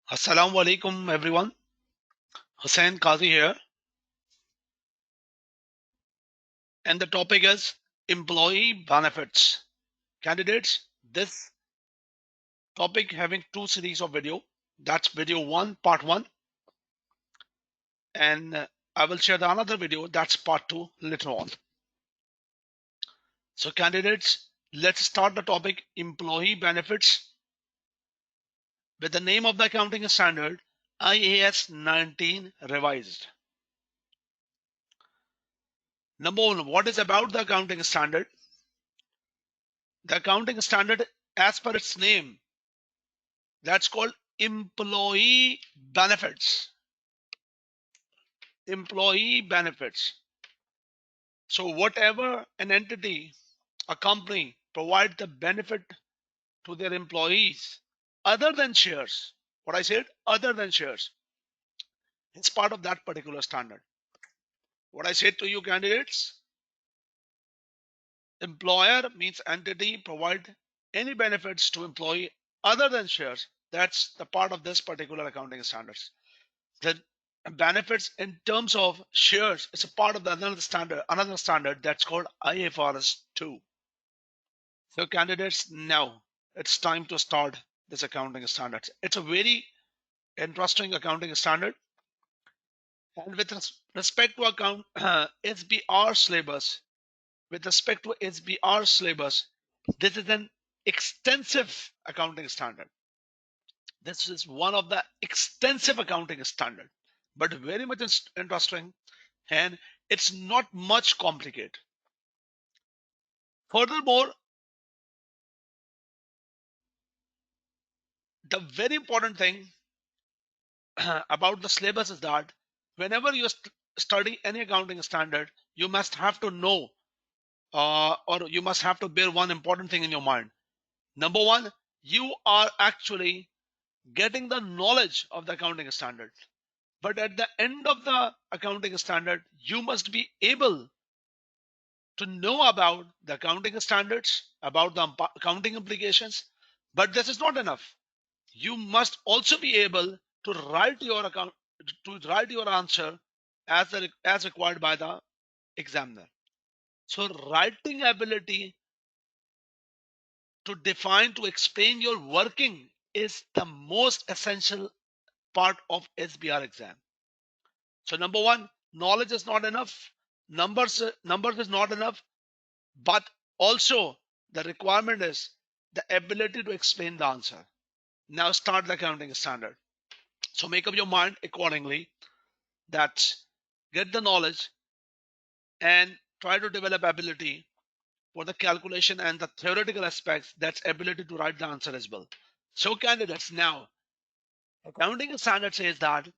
Assalamu alaikum everyone. Hussain Qazi here, and the topic is employee benefits. Candidates, this topic having two series of video. That's video 1, part 1, and I will share the another video, that's part 2 later on. So candidates, let's start the topic employee benefits with the name of the accounting standard IAS 19 revised. Number one, what is about the accounting standard? The accounting standard, as per its name, that's called employee benefits. Employee benefits. So whatever an entity, a company provide the benefit to their employees other than shares, what I said, other than shares, it's part of that particular standard. What I said to you candidates, employer means entity provide any benefits to employee other than shares. That's the part of this particular accounting standards. The benefits in terms of shares is a part of the another standard that's called IFRS 2. So candidates, now it's time to start this accounting standards. It's a very interesting accounting standard, and with respect to account SBR syllabus, with respect to SBR syllabus, this is an extensive accounting standard. This is one of the extensive accounting standard, but very much interesting, and it's not much complicated. Furthermore, the very important thing about the syllabus is that whenever you study any accounting standard, you must have to know, or you must have to bear one important thing in your mind. Number one, you are actually getting the knowledge of the accounting standard. But at the end of the accounting standard, you must be able to know about the accounting standards, about the accounting implications. But this is not enough. You must also be able to write your account, to write your answer as required by the examiner. So writing ability to define, to explain your working is the most essential part of SBR exam. So number one, knowledge is not enough. Numbers is not enough, but also the requirement is the ability to explain the answer. Now start the accounting standard. So make up your mind accordingly, that get the knowledge and try to develop ability for the calculation and the theoretical aspects, that's ability to write the answer as well. So candidates, now accounting standard says that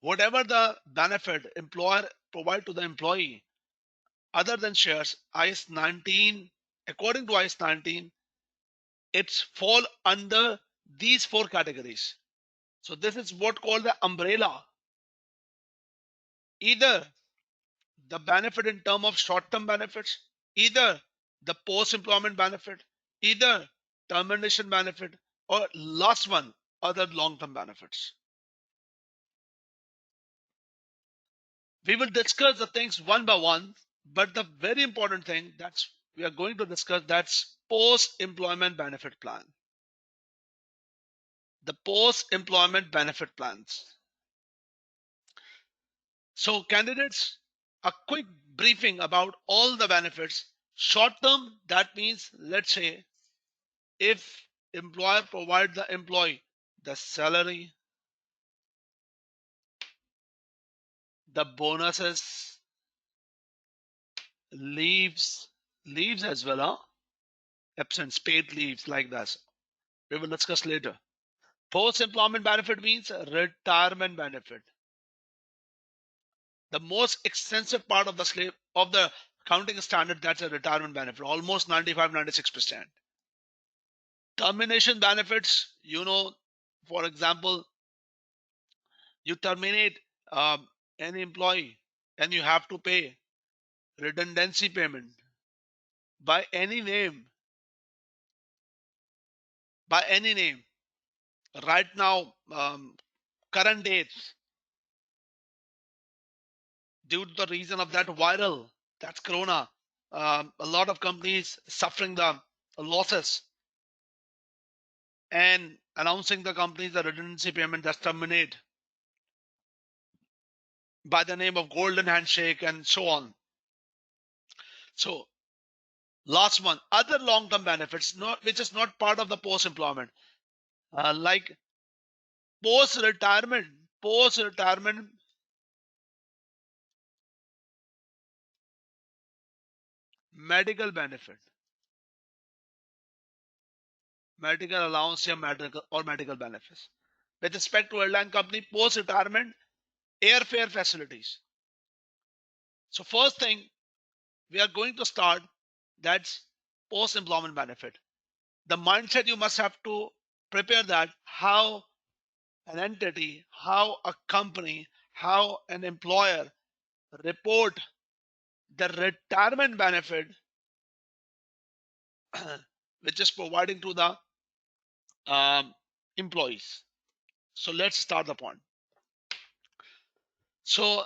whatever the benefit employer provide to the employee other than shares, IS 19, according to IS 19, it's fall under these four categories. So this is what called the umbrella. Either the benefit in term of short-term benefits, either the post-employment benefit, either termination benefit, or last one, other long-term benefits. We will discuss the things one by one, but the very important thing that's we are going to discuss, that's post-employment benefit plan. The post-employment benefit plans. So candidates, a quick briefing about all the benefits. Short term, that means, let's say, if employer provide the employee the salary, the bonuses, leaves, leaves as well, huh? Absence, paid leaves like that. We will discuss later. Post-employment benefit means retirement benefit. The most extensive part of the slave of the accounting standard, that's a retirement benefit, almost 95-96%. Termination benefits, for example, you terminate any employee and you have to pay redundancy payment by any name, by any name. Right now, current dates, due to the reason of that viral, that's corona, a lot of companies suffering the losses and announcing the companies the redundancy payment that's terminate by the name of golden handshake and so on. So last one, other long-term benefits, not which is not part of the post-employment, like post-retirement medical benefit, medical allowance or medical benefits. With respect to airline company, post-retirement airfare facilities. So first thing we are going to start, that's post-employment benefit. The mindset you must have to prepare that how an entity, how a company, how an employer report the retirement benefit which is providing to the um, employees. So let's start the point. So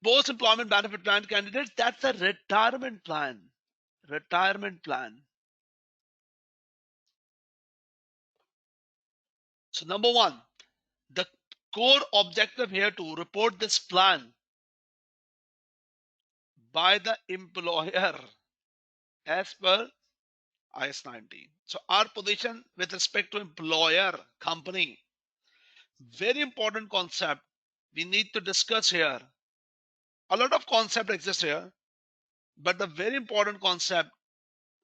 post employment benefit plan candidates, that's a retirement plan. Retirement plan. So number one, the core objective here to report this plan by the employer as per IS 19. So our position with respect to employer company, very important concept we need to discuss here. A lot of concept exists here, but the very important concept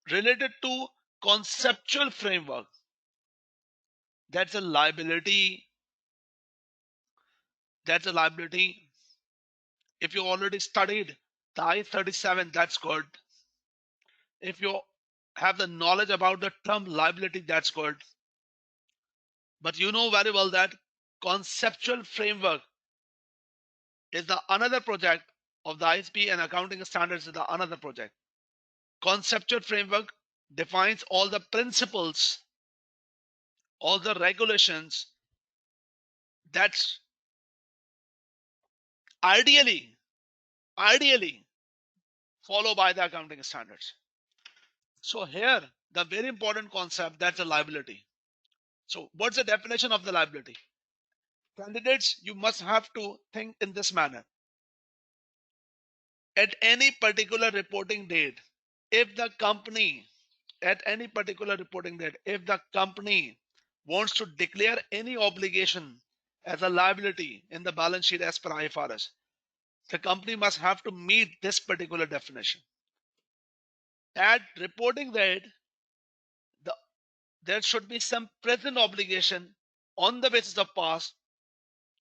related to conceptual framework, that's a liability. That's a liability. If you already studied the I-37, that's good. If you have the knowledge about the term liability, that's good. But you know very well that conceptual framework is the another project of the ISP, and accounting standards is the another project. Conceptual framework defines all the principles, all the regulations that's ideally followed by the accounting standards. So here, the very important concept, that's a liability. So what's the definition of the liability? Candidates, you must have to think in this manner. At any particular reporting date, if the company, at any particular reporting date, if the company wants to declare any obligation as a liability in the balance sheet as per IFRS, the company must have to meet this particular definition. At reporting date, the, there should be some present obligation on the basis of past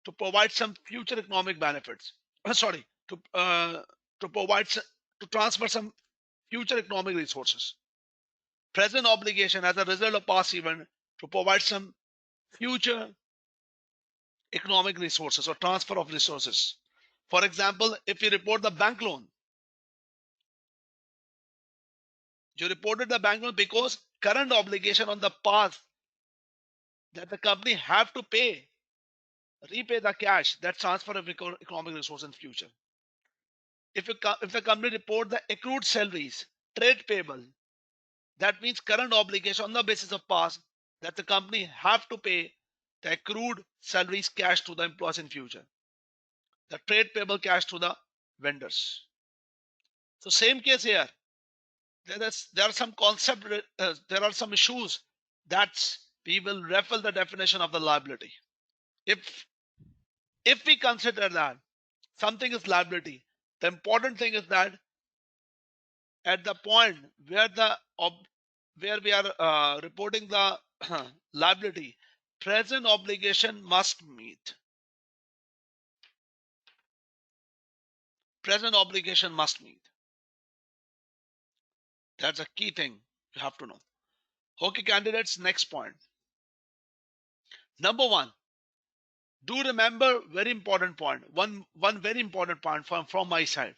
to provide some future economic benefits. Sorry, to provide to transfer some future economic resources. Present obligation as a result of past event to provide some future economic resources or transfer of resources. For example, if you report the bank loan, you reported the bank loan because current obligation on the past that the company have to repay the cash that transfer of economic resource in future. If the company report the accrued salaries, trade payable, that means current obligation on the basis of past that the company have to pay the accrued salaries cash to the employees in future. The trade payable cash to the vendors. So same case here. There are some concept. There are some issues that we will refer the definition of the liability. If if we consider that something is liability, the important thing is that at the point where where we are reporting the liability, present obligation must meet. Present obligation must meet. That's a key thing you have to know. Okay, candidates, next point. Number one, do remember very important point. One very important point from my side.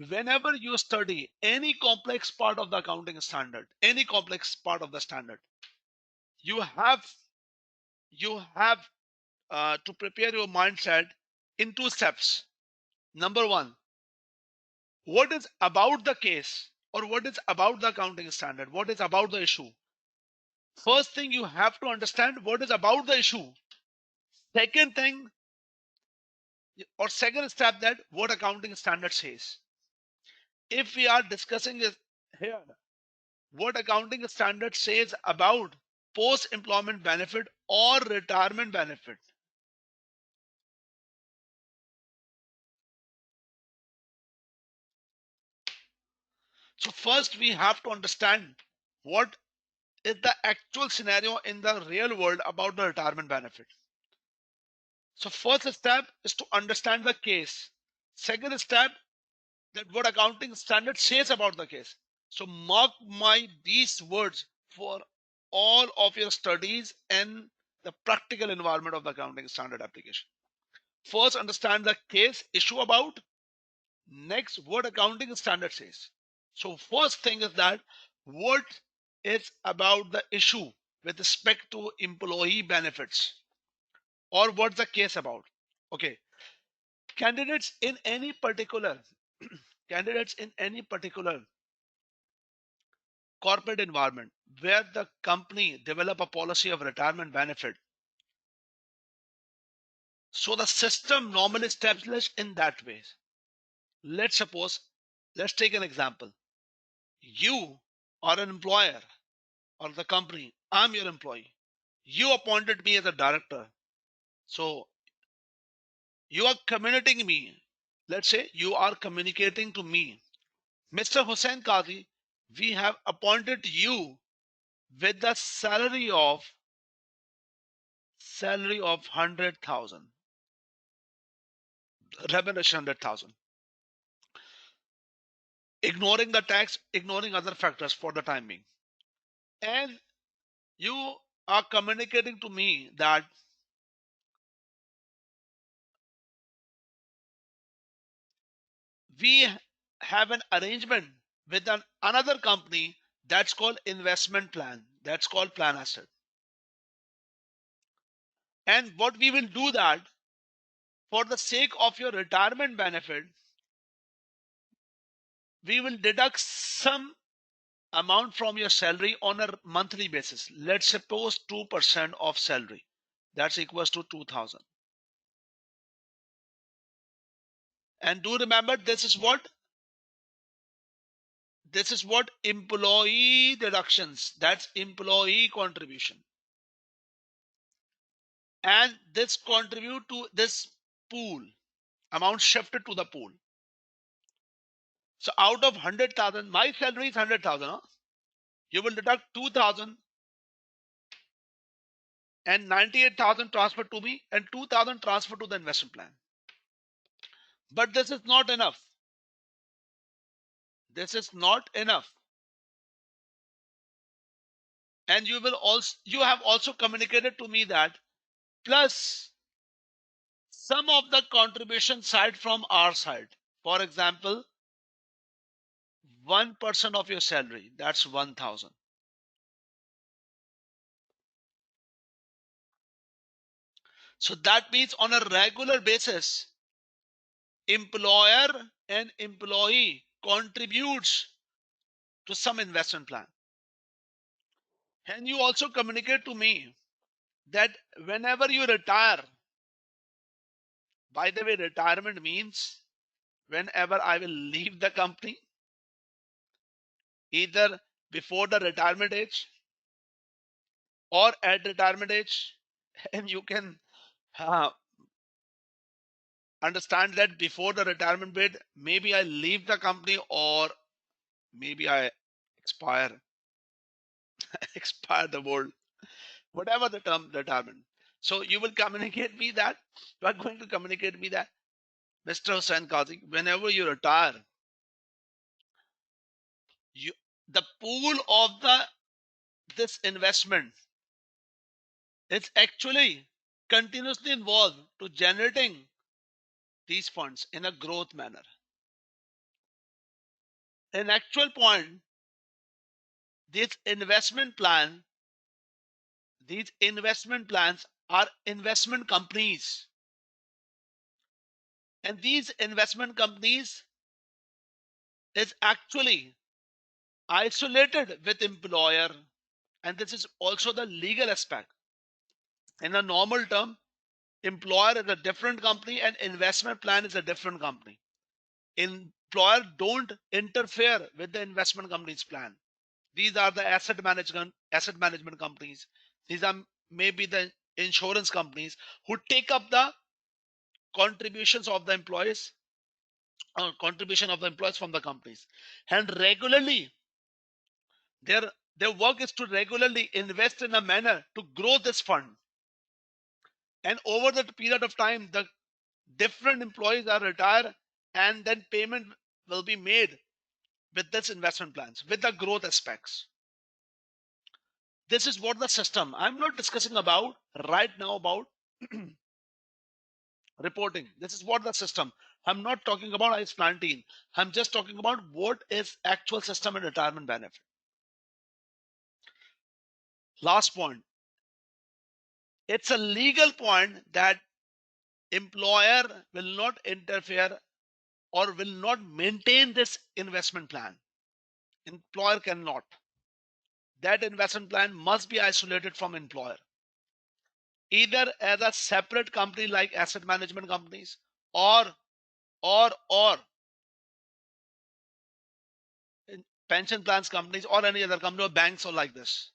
Whenever you study any complex part of the accounting standard, any complex part of the standard, you have you have to prepare your mindset in two steps. Number one, what is about the case, or what is about the accounting standard, what is about the issue. First thing, you have to understand what is about the issue. Second thing, or second step, that what accounting standard says. If we are discussing is here what accounting standard says about post employment benefit or retirement benefit. So first we have to understand what is the actual scenario in the real world about the retirement benefit. So first step is to understand the case. Second step, that what accounting standard says about the case. So mark my these words for all of your studies and the practical environment of the accounting standard application. First, understand the case issue about. Next, what accounting standard says. So first thing is that what is about the issue with respect to employee benefits, or what's the case about. Okay, candidates in any particular candidates in any particular corporate environment where the company develop a policy of retirement benefit. So the system normally established in that way. Let's suppose, let's take an example. You are an employer, or the company, I'm your employee. You appointed me as a director. So you are communicating me. Let's say you are communicating to me, Mr. Hussain Qazi, we have appointed you with the salary of 100,000, remuneration 100,000, ignoring the tax, ignoring other factors for the time being. And you are communicating to me that we have an arrangement with another company that's called investment plan, that's called plan asset. And what we will do that, for the sake of your retirement benefit, we will deduct some amount from your salary on a monthly basis. Let's suppose 2% of salary, that's equals to 2,000. And do remember, this is what employee deductions, that's employee contribution. And this contribute to this pool, amount shifted to the pool. So out of 100,000, my salary is 100,000. Huh? You will deduct 2,000, and 98,000 transferred to me, and 2,000 transferred to the investment plan. But this is not enough. This is not enough. And you have also communicated to me that plus some of the contribution side from our side. For example, 1% of your salary, that's 1,000. So that means on a regular basis, employer and employee contributes to some investment plan. And you also communicate to me that whenever you retire, by the way, retirement means whenever I will leave the company, either before the retirement age or at retirement age. And you can uh, understand that before the retirement bid, maybe I leave the company, or maybe I expire expire the world, whatever the term retirement. So you will communicate me that, you are going to communicate me that, Mr. Hussain Qazi, whenever you retire, you the pool of this investment is actually continuously involved to generating these funds in a growth manner. In actual point, this investment plan these investment plans are investment companies. And these investment companies is actually isolated with employer. And this is also the legal aspect. In a normal term, employer is a different company and investment plan is a different company. Employer don't interfere with the investment company's plan. These are the asset management companies. These are maybe the insurance companies who take up the contributions of the employees or contribution of the employees from the companies. And regularly their work is to regularly invest in a manner to grow this fund. And over the period of time, the different employees are retired and then payment will be made with this investment plans, with the growth aspects. This is what the system. I'm not discussing about right now about reporting. This is what the system. I'm not talking about ICE 19. I'm just talking about what is actual system and retirement benefit. Last point. It's a legal point that employer will not interfere or will not maintain this investment plan. Employer cannot. That investment plan must be isolated from employer, either as a separate company like asset management companies or in pension plans companies or any other company or banks or like this.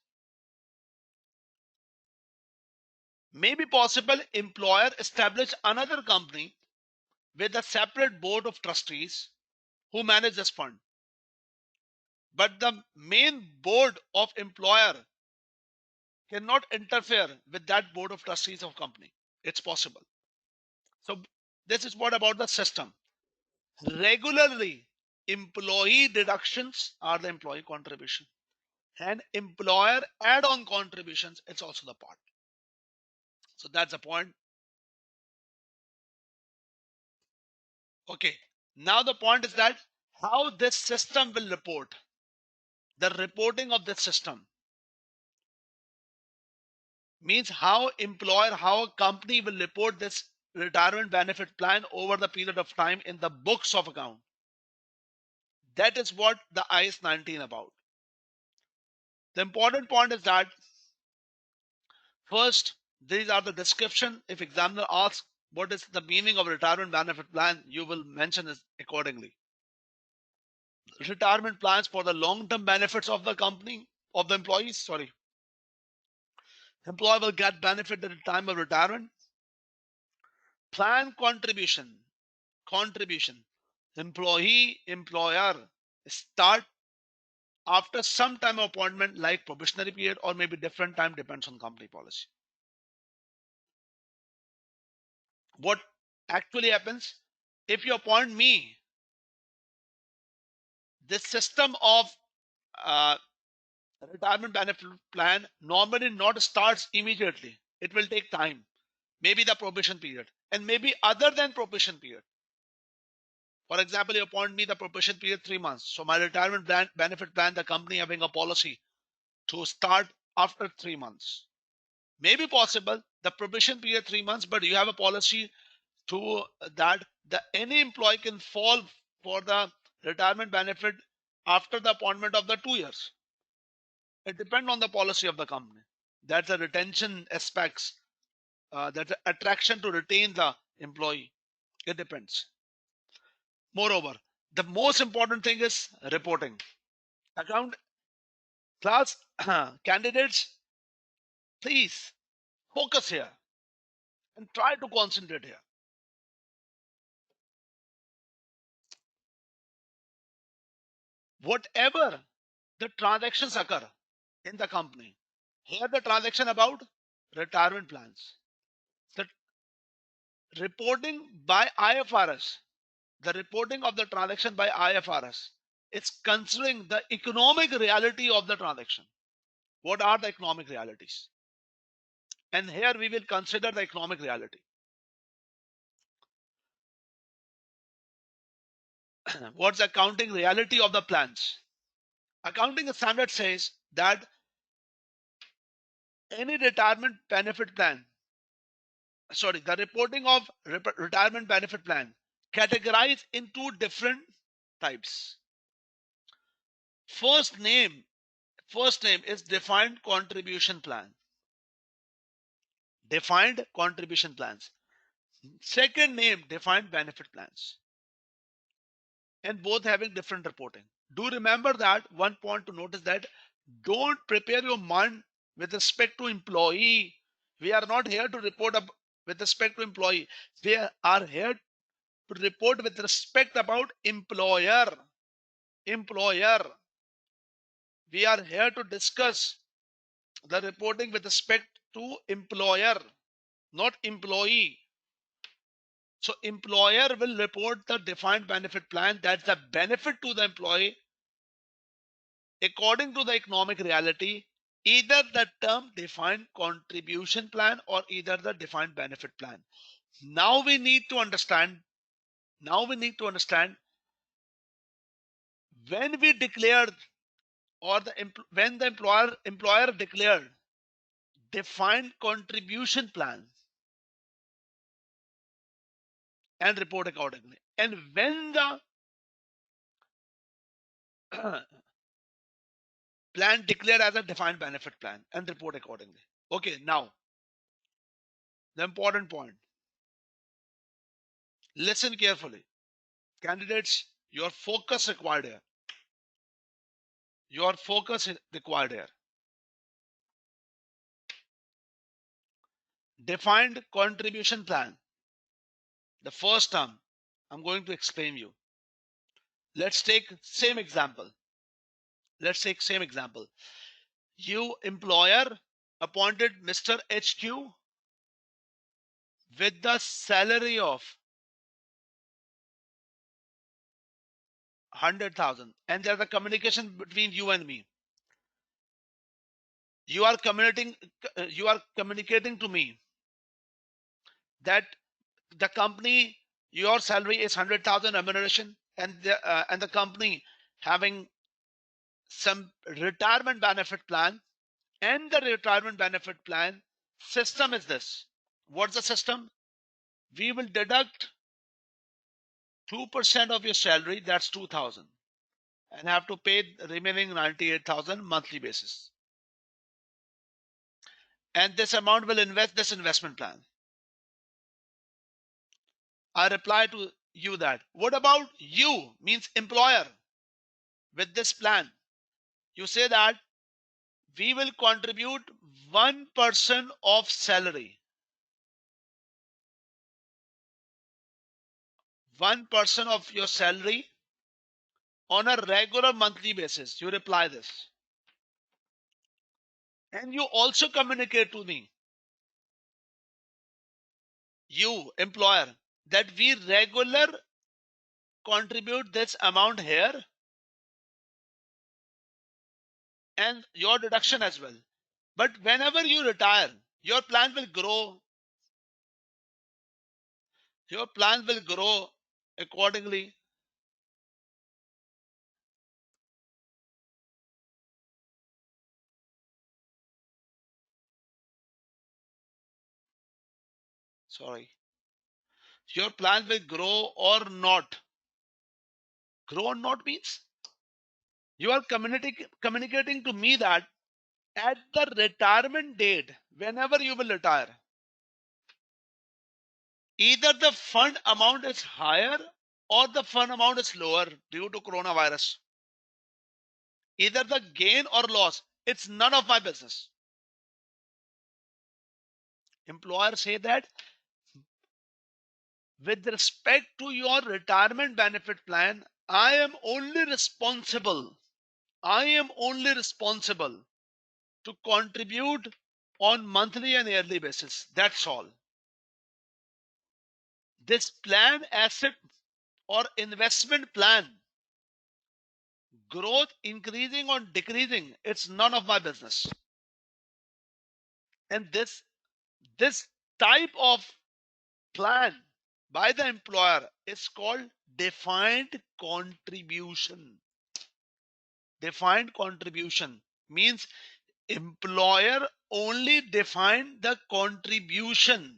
May be possible employer establish another company with a separate board of trustees who manage this fund. But the main board of employer cannot interfere with that board of trustees of company. It's possible. So this is what about the system. Regularly, employee deductions are the employee contribution, and employer add-on contributions, it's also the part. So that's the point. Okay. Now the point is that how this system will report. The reporting of this system means how a company will report this retirement benefit plan over the period of time in the books of account. That is what the IS 19 about. The important point is that first, these are the description. If examiner asks what is the meaning of retirement benefit plan, you will mention it accordingly. Retirement plans for the long-term benefits of the company, of the employees, sorry. Employer will get benefit at the time of retirement. Plan contribution. Employer start after some time of appointment like probationary period or maybe different time, depends on company policy. What actually happens if you appoint me, this system of uh, retirement benefit plan normally not starts immediately. It will take time, maybe the probation period and maybe other than probation period. For example, you appoint me the probation period 3 months, so my retirement benefit plan, the company having a policy to start after 3 months. Maybe possible the probation period 3 months, but you have a policy to that any employee can fall for the retirement benefit after the appointment of the 2 years. It depends on the policy of the company. That's the retention aspects. That's the attraction to retain the employee. It depends. Moreover, the most important thing is reporting. Account class candidates, please focus here and try to concentrate here. Whatever the transactions occur in the company, here the transaction about retirement plans. The reporting by IFRS, the reporting of the transaction by IFRS, it's considering the economic reality of the transaction. What are the economic realities? And here we will consider the economic reality. What's the accounting reality of the plans? Accounting standard says that any retirement benefit plan the reporting of retirement benefit plan categorized in two different types. First name is defined contribution plan. Defined contribution plans. Second name, defined benefit plans. And both having different reporting. Do remember that one point to notice that don't prepare your mind with respect to employee. We are not here to report with respect to employee. We are here to report with respect about employer. Employer. We are here to discuss the reporting with respect to employer, not employee. So employer will report the defined benefit plan, that's the benefit to the employee according to the economic reality, either the term defined contribution plan or either the defined benefit plan. Now we need to understand, when we declared, or when the employer declared defined contribution plan and report accordingly. And when the plan declared as a defined benefit plan and report accordingly. Okay, now the important point. Listen carefully. Candidates, your focus required here. Your focus is required here. Defined contribution plan. The first term I'm going to explain you. Let's take same example. You employer appointed Mr. HQ with the salary of 100,000, and there's a communication between you and me. You are communicating to me that the company, your salary is 100,000 remuneration, and the company having some retirement benefit plan, and the retirement benefit plan system is this. What's the system? We will deduct 2% of your salary, that's 2,000, and have to pay the remaining 98,000 monthly basis. And this amount will invest this investment plan. I reply to you that, what about you, means employer, with this plan? You say that we will contribute 1% of salary. 1% of your salary on a regular monthly basis. You reply this. And you also communicate to me, you employer, that we regular contribute this amount here and your deduction as well. But whenever you retire, your plan will grow. Your plan will grow accordingly. Sorry. Your plan will grow or not. Grow or not means you are communicating to me that at the retirement date, whenever you will retire, either the fund amount is higher or the fund amount is lower due to coronavirus. Either the gain or loss, it's none of my business. Employers say that with respect to your retirement benefit plan, I am only responsible to contribute on monthly and yearly basis. That's all. This plan, asset or investment plan, growth increasing or decreasing, it's none of my business. And this type of plan by the employer is called defined contribution. Defined contribution means employer only define the contribution.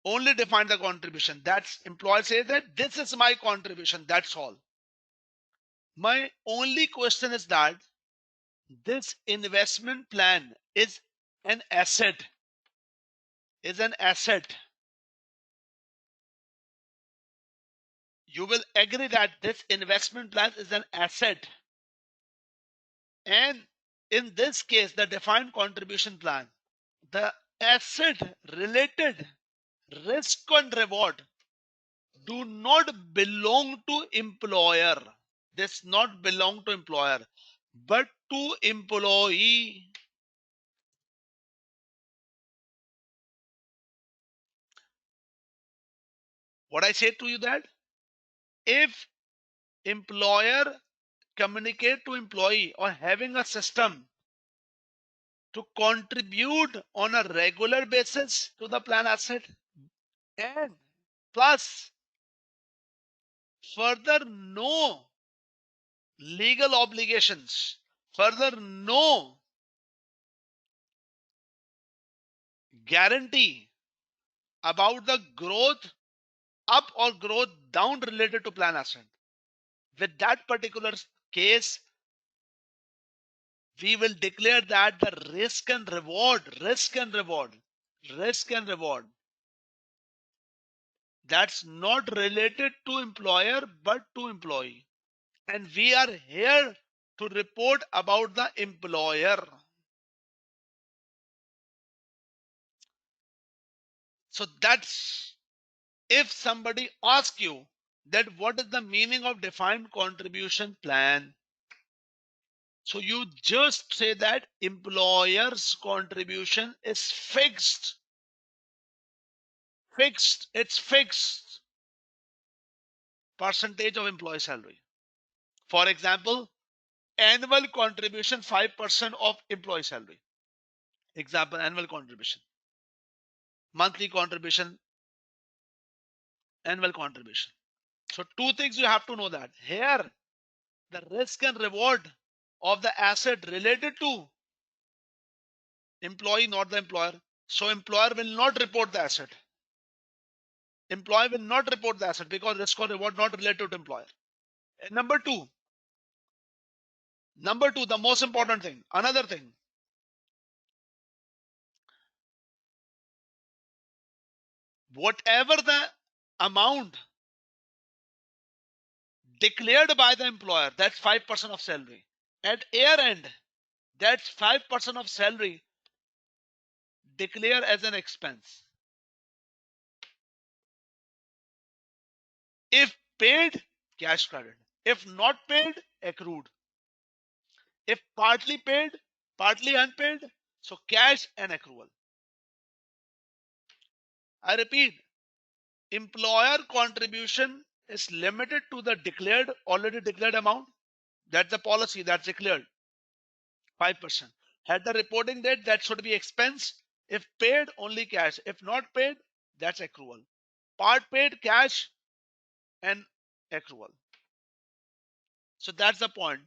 only define the contribution. That's employer says that this is my contribution. That's all. My only question is that this investment plan is an asset. Is an asset. You will agree that this investment plan is an asset. And in this case, the defined contribution plan, the asset related risk and reward do not belong to employer. This not belong to employer, but to employee. What I say to you that if employer communicate to employee or having a system to contribute on a regular basis to the plan asset, and plus further no legal obligations, further no guarantee about the growth up or growth down related to plan asset. With that particular case, we will declare that the risk and reward that's not related to employer but to employee. And we are here to report about the employer. So that's if somebody asks you that what is the meaning of defined contribution plan, so you just say that employer's contribution is fixed. It's fixed percentage of employee salary. For example, annual contribution 5% of employee salary. Example, annual contribution. Monthly contribution, annual contribution. So two things you have to know that here the risk and reward of the asset related to employee, not the employer. So employer will not report the asset. Employee will not report the asset because risk or reward not related to employer. And number two, the most important thing, another thing, whatever the amount declared by the employer, that's 5% of salary. At year end, that's 5% of salary declare as an expense. If paid, cash credit. If not paid, accrued. If partly paid, partly unpaid, so cash and accrual. I repeat, employer contribution is limited to the already declared amount. That's the policy that's declared 5%. At the reporting date, that should be expense. If paid, only cash. If not paid, that's accrual. Part paid, cash and accrual. So that's the point.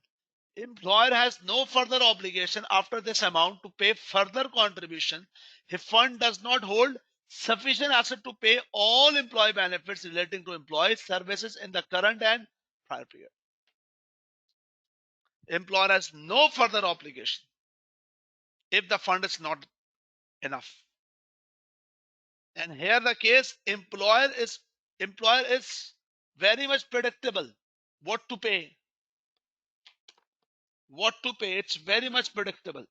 Employer has no further obligation after this amount to pay further contribution if fund does not hold sufficient asset to pay all employee benefits relating to employee services in the current and prior period. Employer has no further obligation if the fund is not enough. And here the case, employer is very much predictable what to pay. It's very much predictable.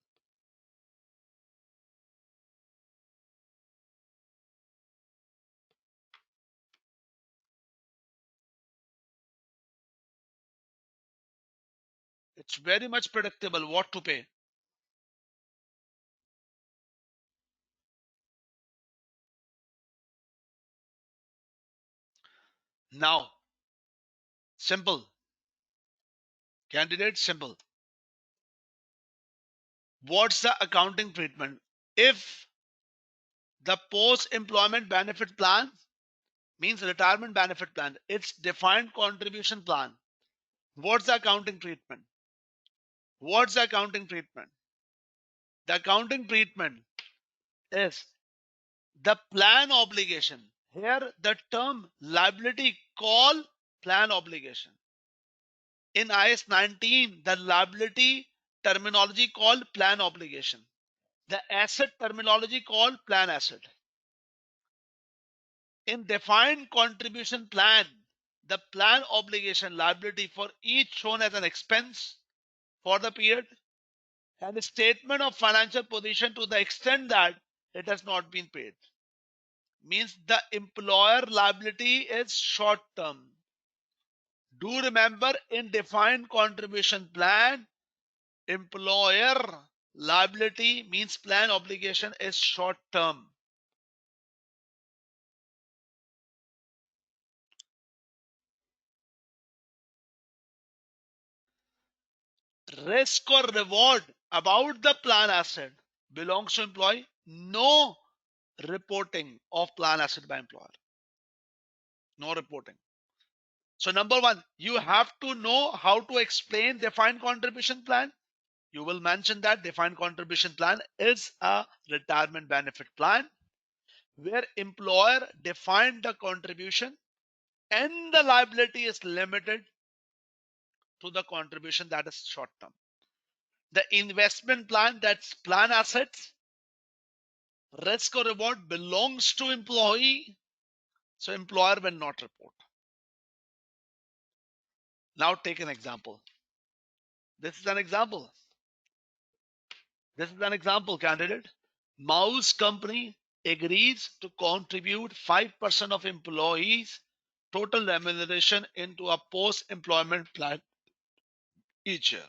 It's very much predictable what to pay. Now, simple. Candidate, simple. What's the accounting treatment? If the post-employment benefit plan means retirement benefit plan, it's defined contribution plan. What's the accounting treatment? What's the accounting treatment? The accounting treatment is the plan obligation. Here the term liability call plan obligation. In IS 19, the liability terminology called plan obligation. The asset terminology called plan asset. In defined contribution plan, the plan obligation liability for each shown as an expense for the period and a statement of financial position to the extent that it has not been paid. Means the employer liability is short term. Do remember, in defined contribution plan, employer liability means plan obligation is short term. Risk or reward about the plan asset belongs to employee. No reporting of plan asset by employer. No reporting. So number one, you have to know how to explain defined contribution plan. You will mention that defined contribution plan is a retirement benefit plan where employer defined the contribution and the liability is limited to the contribution that is short term. The investment plan, that's plan assets, risk or reward belongs to employee, so employer will not report. Now take an example. This is an example. This is an example, candidate. Mouse company agrees to contribute 5% of employees' total remuneration into a post-employment plan each year.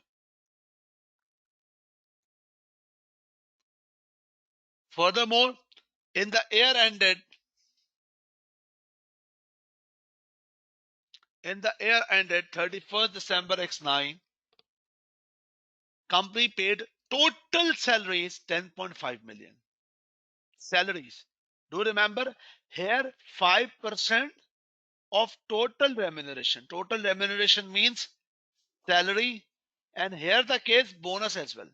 Furthermore, in the year ended 31st December X9, company paid total salaries 10.5 million. Salaries. Do remember here 5% of total remuneration. Total remuneration means salary, and here the case bonus as well.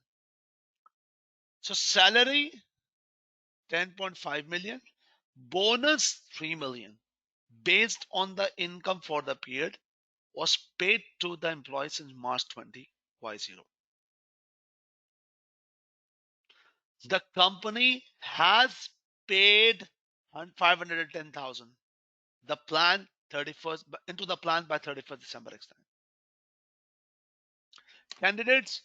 So salary 10.5 million, bonus 3 million based on the income for the period was paid to the employees in March 20Y0. The company has paid 510,000 the plan 31st into the plan by 31st December X9. Candidates,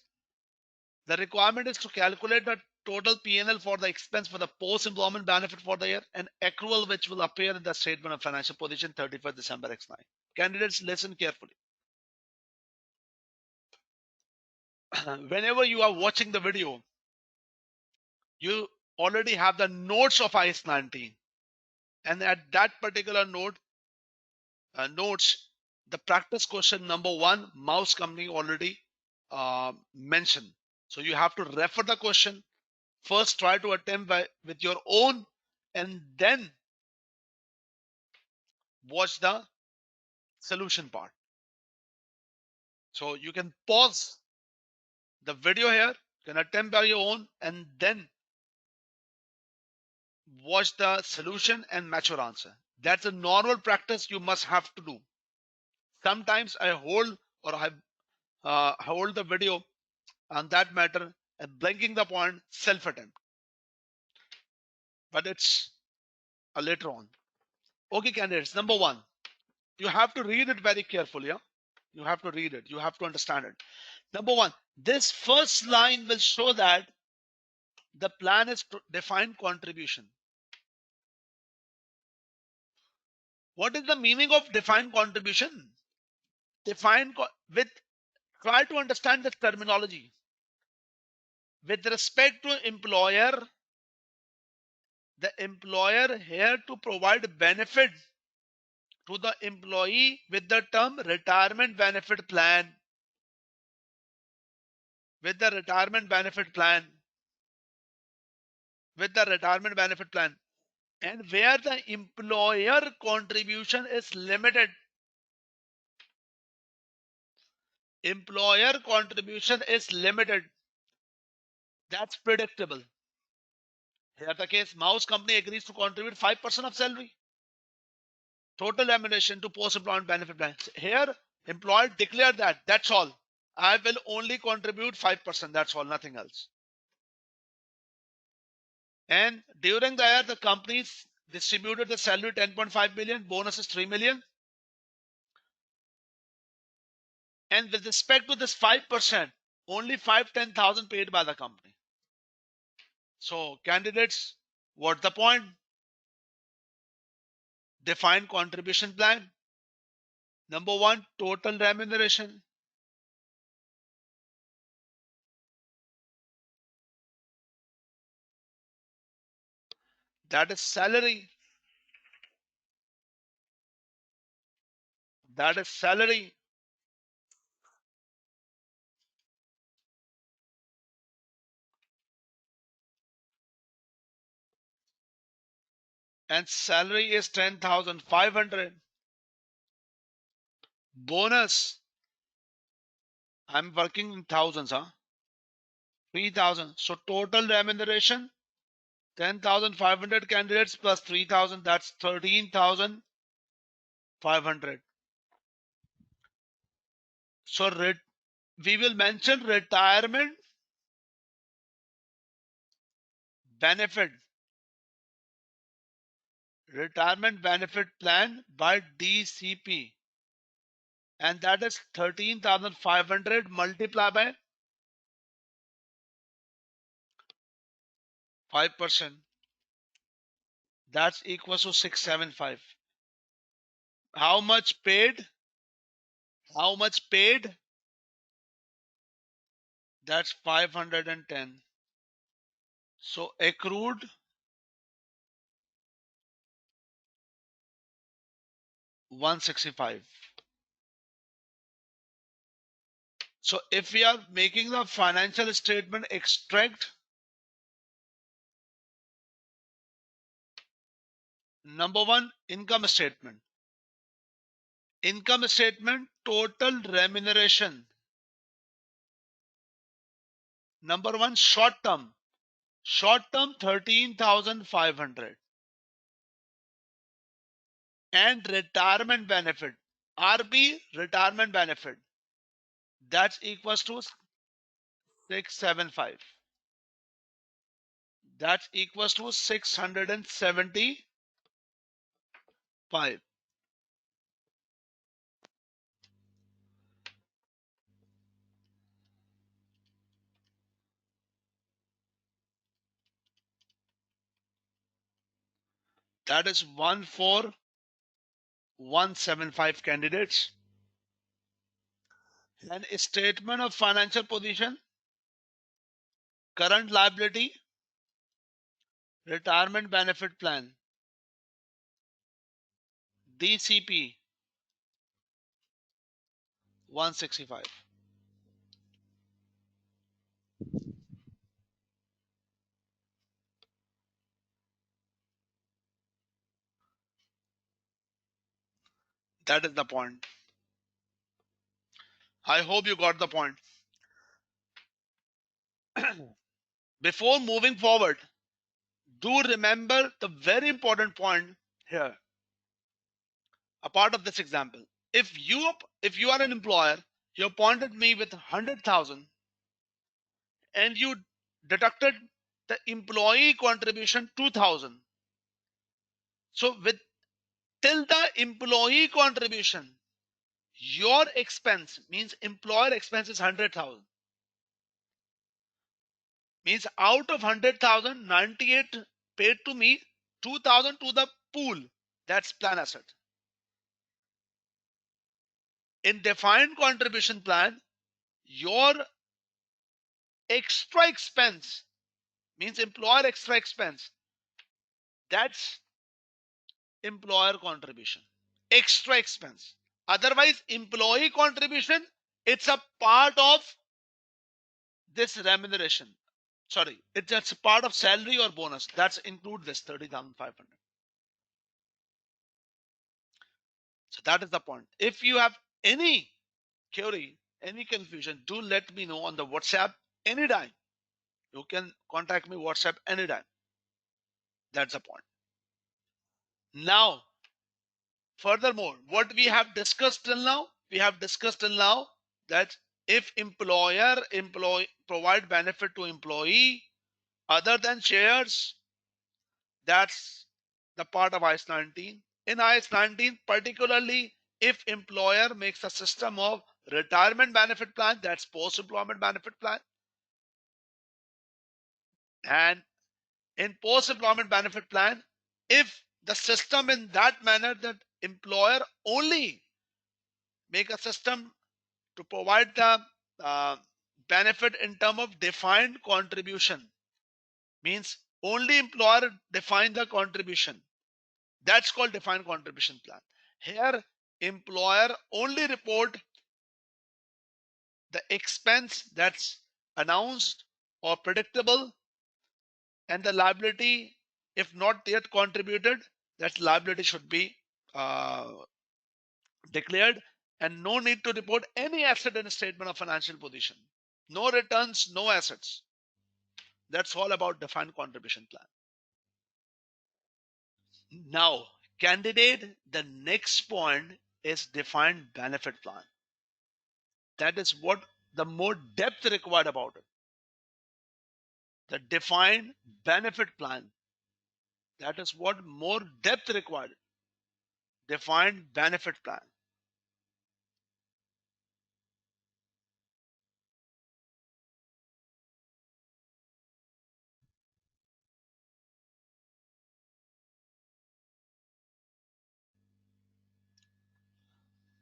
the requirement is to calculate the total P&L for the expense for the post-employment benefit for the year, an accrual which will appear in the statement of financial position 31st December X9. Candidates, listen carefully. Whenever you are watching the video, you already have the notes of IS 19, and at that particular notes, the practice question number one, Mouse company already mentioned. So you have to refer the question. First, try to attempt with your own, and then watch the solution part. So you can pause the video here, you can attempt by your own, and then watch the solution and match your answer. That's a normal practice you must have to do. Sometimes I hold or I hold the video on that matter and blanking the point self attempt, but it's later on. Okay, candidates, number one, you have to read it very carefully. Yeah? You have to read it, you have to understand it. Number one, this first line will show that the plan is defined contribution. What is the meaning of defined contribution? Defined with, try to understand the terminology. With respect to employer, the employer here to provide benefit to the employee with the term retirement benefit plan. With the retirement benefit plan. With the retirement benefit plan. And where the employer contribution is limited. Employer contribution is limited. That's predictable. Here the case, Mouse company agrees to contribute 5% of salary. Total remuneration to post-employment benefit plan. Here, employer declared that. That's all. I will only contribute 5%. That's all, nothing else. And during the year, the companies distributed the salary 10.5 million, bonuses 3 million. And with respect to this 5%, only 10,000 paid by the company. So candidates, what's the point? Define contribution plan. Number one, total remuneration. That is salary. That is salary. And salary is 10,500. Bonus, I'm working in thousands, 3,000. So total remuneration, 10,500 candidates plus 3,000, that's 13,500. So we will mention retirement benefit. Retirement benefit plan by DCP. And that is 13,500 multiplied by 5%. That's equals to 675. How much paid? How much paid? That's 510. So accrued 165. So if we are making the financial statement extract, number one, income statement. Income statement, total remuneration. Number one, short term. Short term 13,500. And retirement benefit. RB retirement benefit. That's equals to 675. That's equals to 675. That is 14175 candidates. And a statement of financial position, current liability, retirement benefit plan, DCP 165. That is the point. I hope you got the point. Before moving forward, do remember the very important point here. A part of this example. If you are an employer, you appointed me with 100,000 and you deducted the employee contribution 2,000. So with till the employee contribution, your expense means employer expense is 100,000. Means out of 100,000, 98 paid to me, 2,000 to the pool. That's plan asset. In defined contribution plan, your extra expense means employer extra expense. That's employer contribution. Extra expense. Otherwise, employee contribution, it's a part of this remuneration. Sorry, it's just a part of salary or bonus. That's include this 30,500. So that is the point. If you have any query, any confusion, do let me know on the WhatsApp anytime. You can contact me WhatsApp anytime. That's the point. Now, Furthermore, what we have discussed till now, that if employee provide benefit to employee other than shares, that's the part of IS 19. In IS 19, particularly if employer makes a system of retirement benefit plan, that's post-employment benefit plan, and in post-employment benefit plan, if the system in that manner that employer only make a system to provide the uh, benefit in term of defined contribution, means only employer define the contribution, that's called defined contribution plan. Here employer only report the expense that's announced or predictable, and the liability, if not yet contributed, that liability should be uh, declared, and no need to report any asset in a statement of financial position. No returns, no assets. That's all about defined contribution plan. Now, candidate, the next point is defined benefit plan. That is what the more depth required about it. The defined benefit plan. That is what more depth required. Defined benefit plan.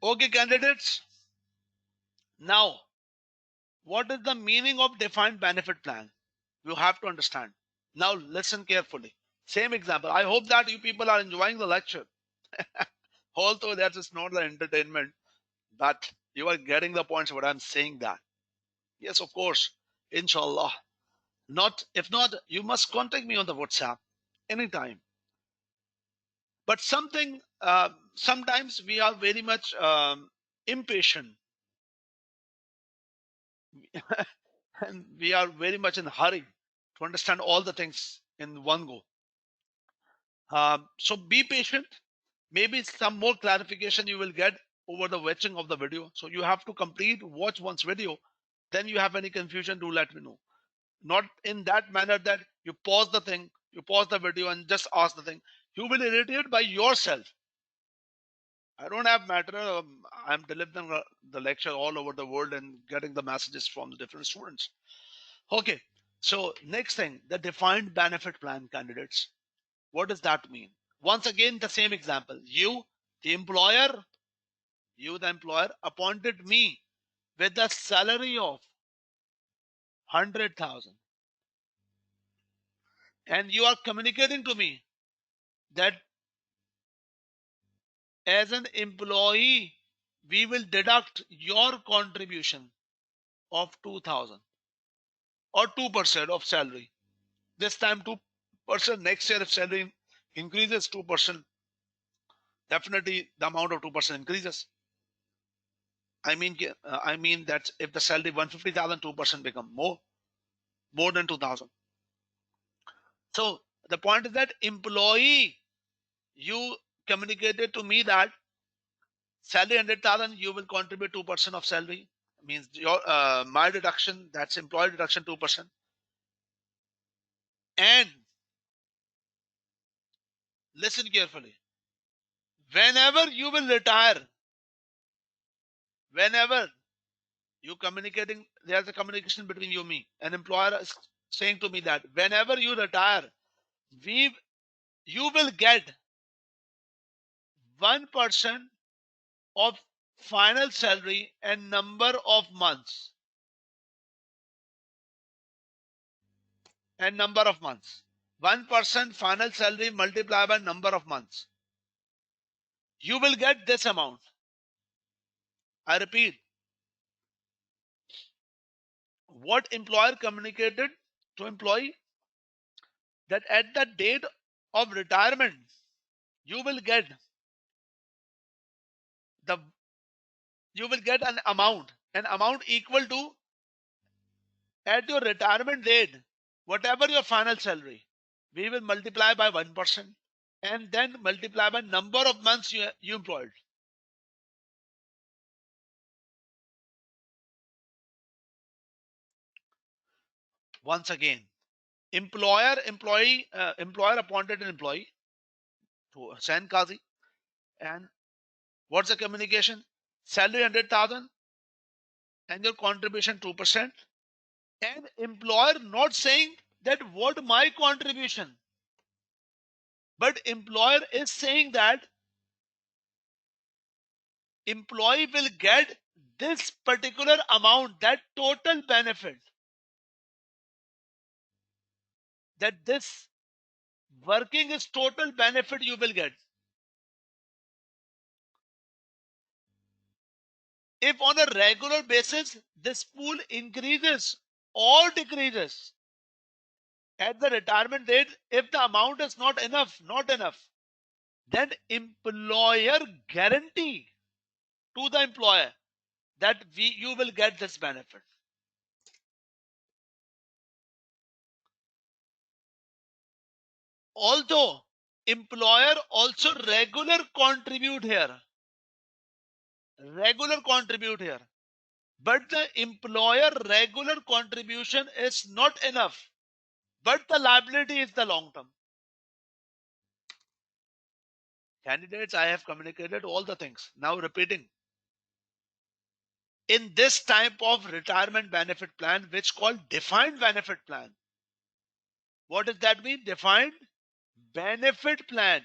Okay, candidates. Now, what is the meaning of defined benefit plan? You have to understand. Now, listen carefully. Same example. I hope that you people are enjoying the lecture. Although that is not the entertainment, but you are getting the points what I'm saying that. Yes, of course. Inshallah. Not if not, you must contact me on the WhatsApp anytime. But sometimes we are very much impatient and we are very much in a hurry to understand all the things in one go. So be patient. Maybe some more clarification you will get over the watching of the video. So you have to watch once video. Then you have any confusion, do let me know. Not in that manner that you pause the thing, you pause the video and just ask the thing. You will irritate by yourself. I don't have matter. I'm delivering the lecture all over the world and getting the messages from the different students. Okay. So next thing, the defined benefit plan candidates. What does that mean? Once again, the same example. The employer, the employer appointed me with a salary of 100,000. And you are communicating to me that as an employee, we will deduct your contribution of 2,000 or 2% of salary. This time 2%, next year if salary increases 2%, definitely the amount of 2% increases. I mean that if the salary 150,000, 2% become more than 2,000. So the point is that employee, you communicated to me that salary 100,000, you will contribute 2% of salary. Means your my deduction, that's employee deduction 2%. And listen carefully. Whenever you will retire, whenever you communicating, there's a communication between you and me. An employer is saying to me that whenever you retire, we you will get 1% of final salary and number of months. And number of months. 1% final salary multiplied by number of months. You will get this amount. I repeat, what employer communicated to employee that at the date of retirement, you will get the an amount equal to at your retirement date, whatever your final salary, we will multiply by 1%. and then multiply by number of months you employed. Once again, employer appointed an employee to Hussain Qazi, and what's the communication? Salary 100,000 and your contribution 2%. And employer not saying that what my contribution, but employer is saying that employee will get this particular amount, that total benefit, that this working is total benefit you will get. If on a regular basis this pool increases or decreases, at the retirement date, if the amount is not enough, then employer guarantee to the employer that you will get this benefit. Although employer also regular contribute here, but the employer regular contribution is not enough, but the liability is the long term. Candidates, I have communicated all the things. Now repeating. In this type of retirement benefit plan, which called defined benefit plan. What does that mean? Defined benefit plan.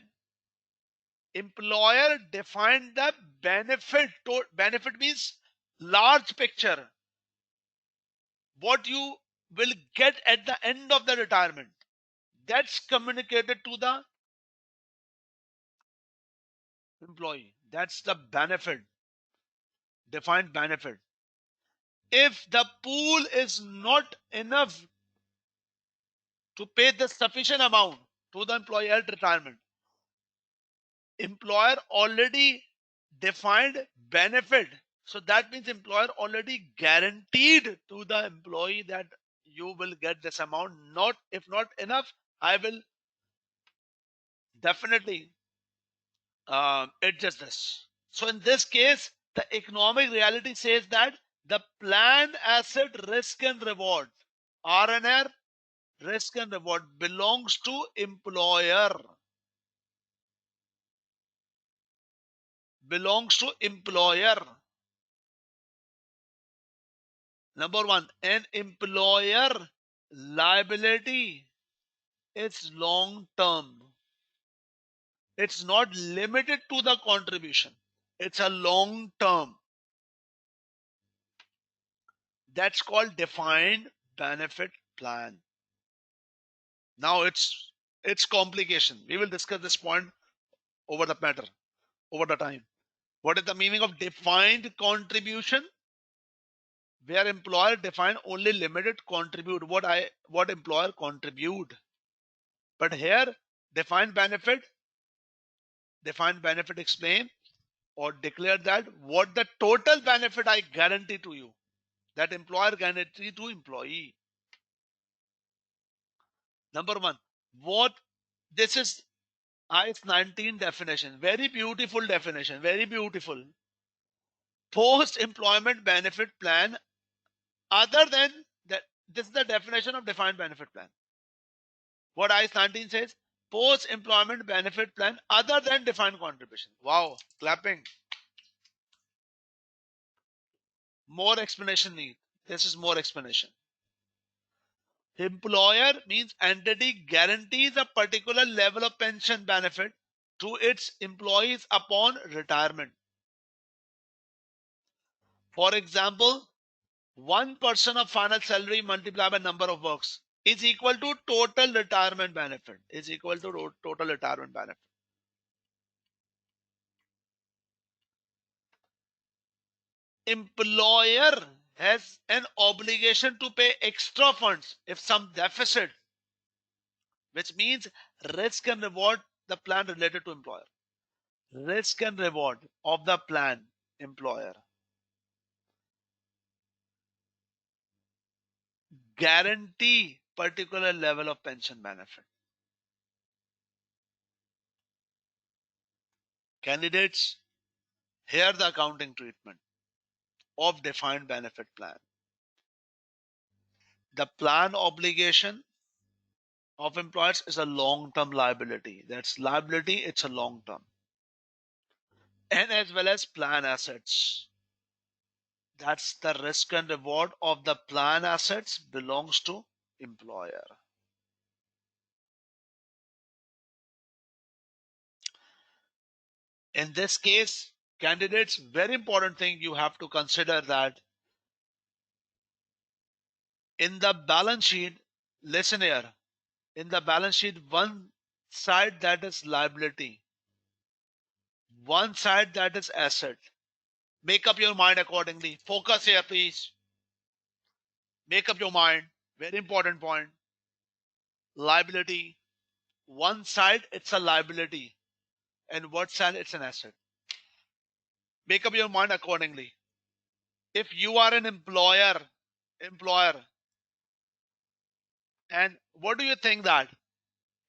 Employer defined the benefit. Benefit means large picture. What you will get at the end of the retirement. That's communicated to the employee. That's the benefit. Defined benefit. If the pool is not enough to pay the sufficient amount to the employee at retirement, employer already defined benefit. So that means employer already guaranteed to the employee that you will get this amount. Not if not enough, I will definitely adjust this. So in this case, the economic reality says that the plan asset risk and reward, RNR, risk and reward, belongs to employer. Belongs to employer. Number one, an employer liability is long term. It's not limited to the contribution. It's a long term. That's called defined benefit plan. Now it's complication. We will discuss this point over the matter, over the time. What is the meaning of defined contribution? Where employer define only limited contribute, what employer contribute. But here defined benefit explain or declare that what the total benefit I guarantee to you, that employer guarantee to employee. Number one, what this is IS 19 definition, very beautiful definition, very beautiful. Post employment benefit plan other than that, this is the definition of defined benefit plan. What IS 19 says, post employment benefit plan other than defined contribution. Wow, clapping. More explanation need. This is more explanation. Employer means entity guarantees a particular level of pension benefit to its employees upon retirement. For example, 1% of final salary multiplied by number of works is equal to total retirement benefit. Is equal to total retirement benefit. Employer has an obligation to pay extra funds if some deficit, which means risk and reward the plan related to employer. Risk and reward of the plan employer. Guarantee particular level of pension benefit. Candidates, here the accounting treatment of defined benefit plan. The plan obligation of employers is a long-term liability. That's liability, it's a long-term. And as well as plan assets. That's the risk and reward of the plan assets belongs to employer. In this case, candidates, very important thing you have to consider that in the balance sheet, listen here, in the balance sheet, one side that is liability, one side that is asset. Make up your mind accordingly. Focus here, please. Make up your mind. Very important point. Liability. One side it's a liability, and what side it's an asset. Make up your mind accordingly. If you are an employer, and what do you think that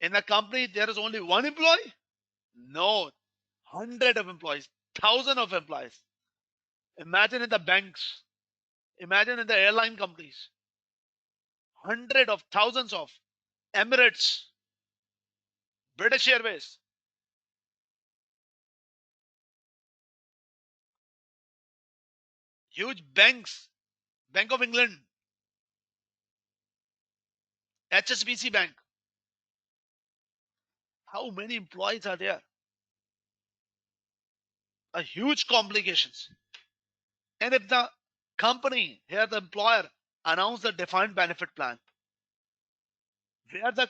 in a company there is only one employee? No, hundred of employees, thousand of employees. Imagine in the banks, imagine in the airline companies, hundred of thousands of Emirates, British Airways, huge banks, Bank of England, HSBC Bank. How many employees are there? A huge complications. And if the company, here the employer, announce the defined benefit plan, where the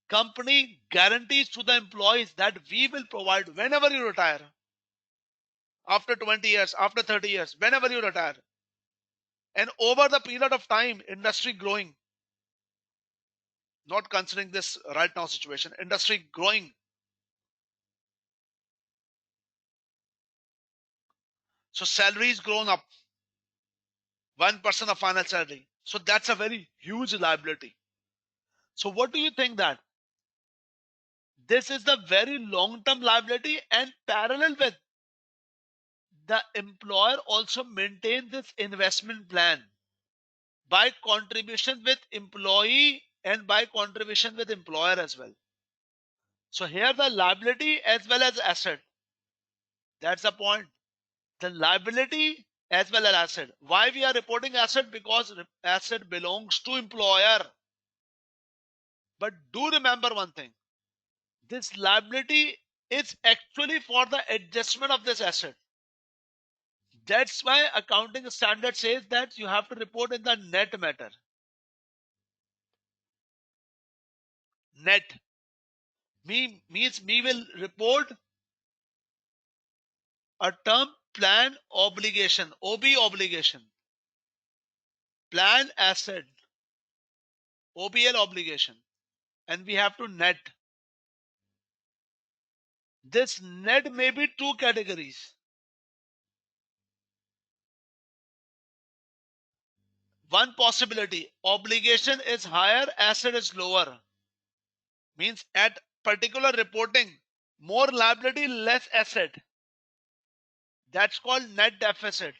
company guarantees to the employees that we will provide whenever you retire, after 20 years, after 30 years, whenever you retire, and over the period of time, industry growing, not considering this right now situation, industry growing. So salary is grown up, 1% of final salary. So that's a very huge liability. So what do you think that this is the very long-term liability, and parallel with the employer also maintain this investment plan by contribution with employee and by contribution with employer as well. So here the liability as well as asset. That's the point. The liability as well as asset. Why we are reporting asset? Because asset belongs to employer. But do remember one thing. This liability is actually for the adjustment of this asset. That's why accounting standard says that you have to report in the net matter. Net means we will report a term plan obligation, OB obligation, plan asset, OBL obligation, and we have to net. This net may be two categories. One possibility, obligation is higher, asset is lower. Means at particular reporting, more liability, less asset. That's called net deficit.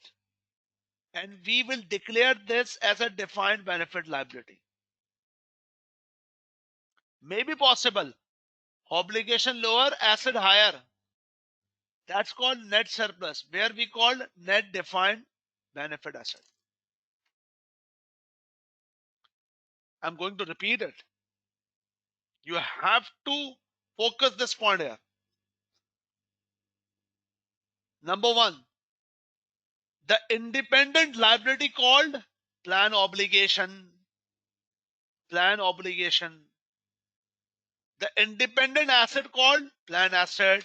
And we will declare this as a defined benefit liability. May be possible. Obligation lower, asset higher. That's called net surplus, where we call net defined benefit asset. I'm going to repeat it. You have to focus this point here. Number one, the independent liability called plan obligation. Plan obligation. The independent asset called plan asset.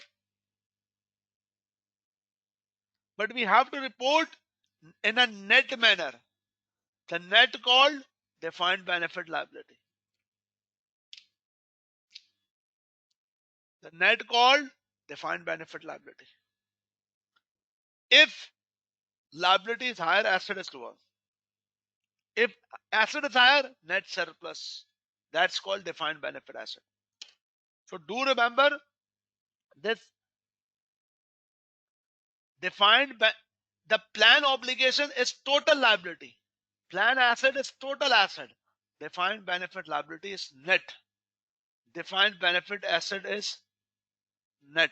But we have to report in a net manner. The net called defined benefit liability. The net called defined benefit liability. If liability is higher, asset is lower. If asset is higher, net surplus. That's called defined benefit asset. So do remember this The plan obligation is total liability. Plan asset is total asset. Defined benefit liability is net. Defined benefit asset is net.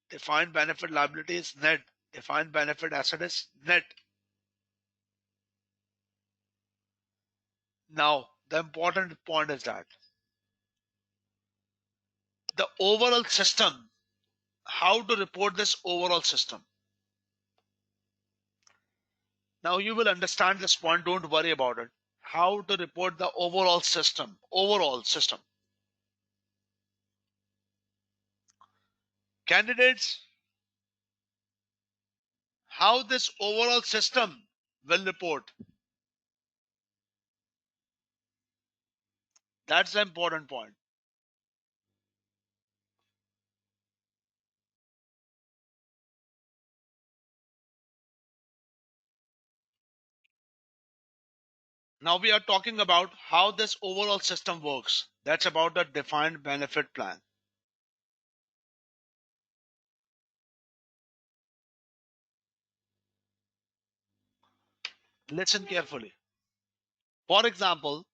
Defined benefit liability is net. Defined benefit asset is net. Now, the important point is that the overall system, how to report this overall system. Now you will understand this point, don't worry about it. How to report the overall system. Overall system. Candidates, how this overall system will report. That's the important point. Now we are talking about how this overall system works. That's about the defined benefit plan. Listen carefully. For example,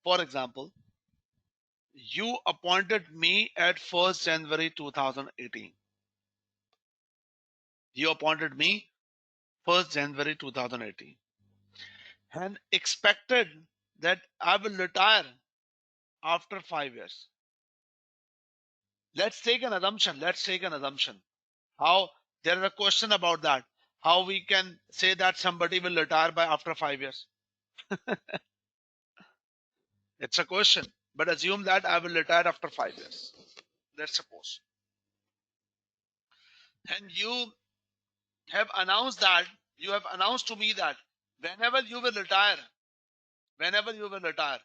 you appointed me at 1st January 2018. You appointed me 1st January 2018 and expected that I will retire after 5 years. Let's take an assumption. Let's take an assumption. How there is a question about that. How we can say that somebody will retire by after 5 years? It's a question. But assume that I will retire after 5 years. Let's suppose. And you have announced to me that whenever you will retire, whenever you will retire,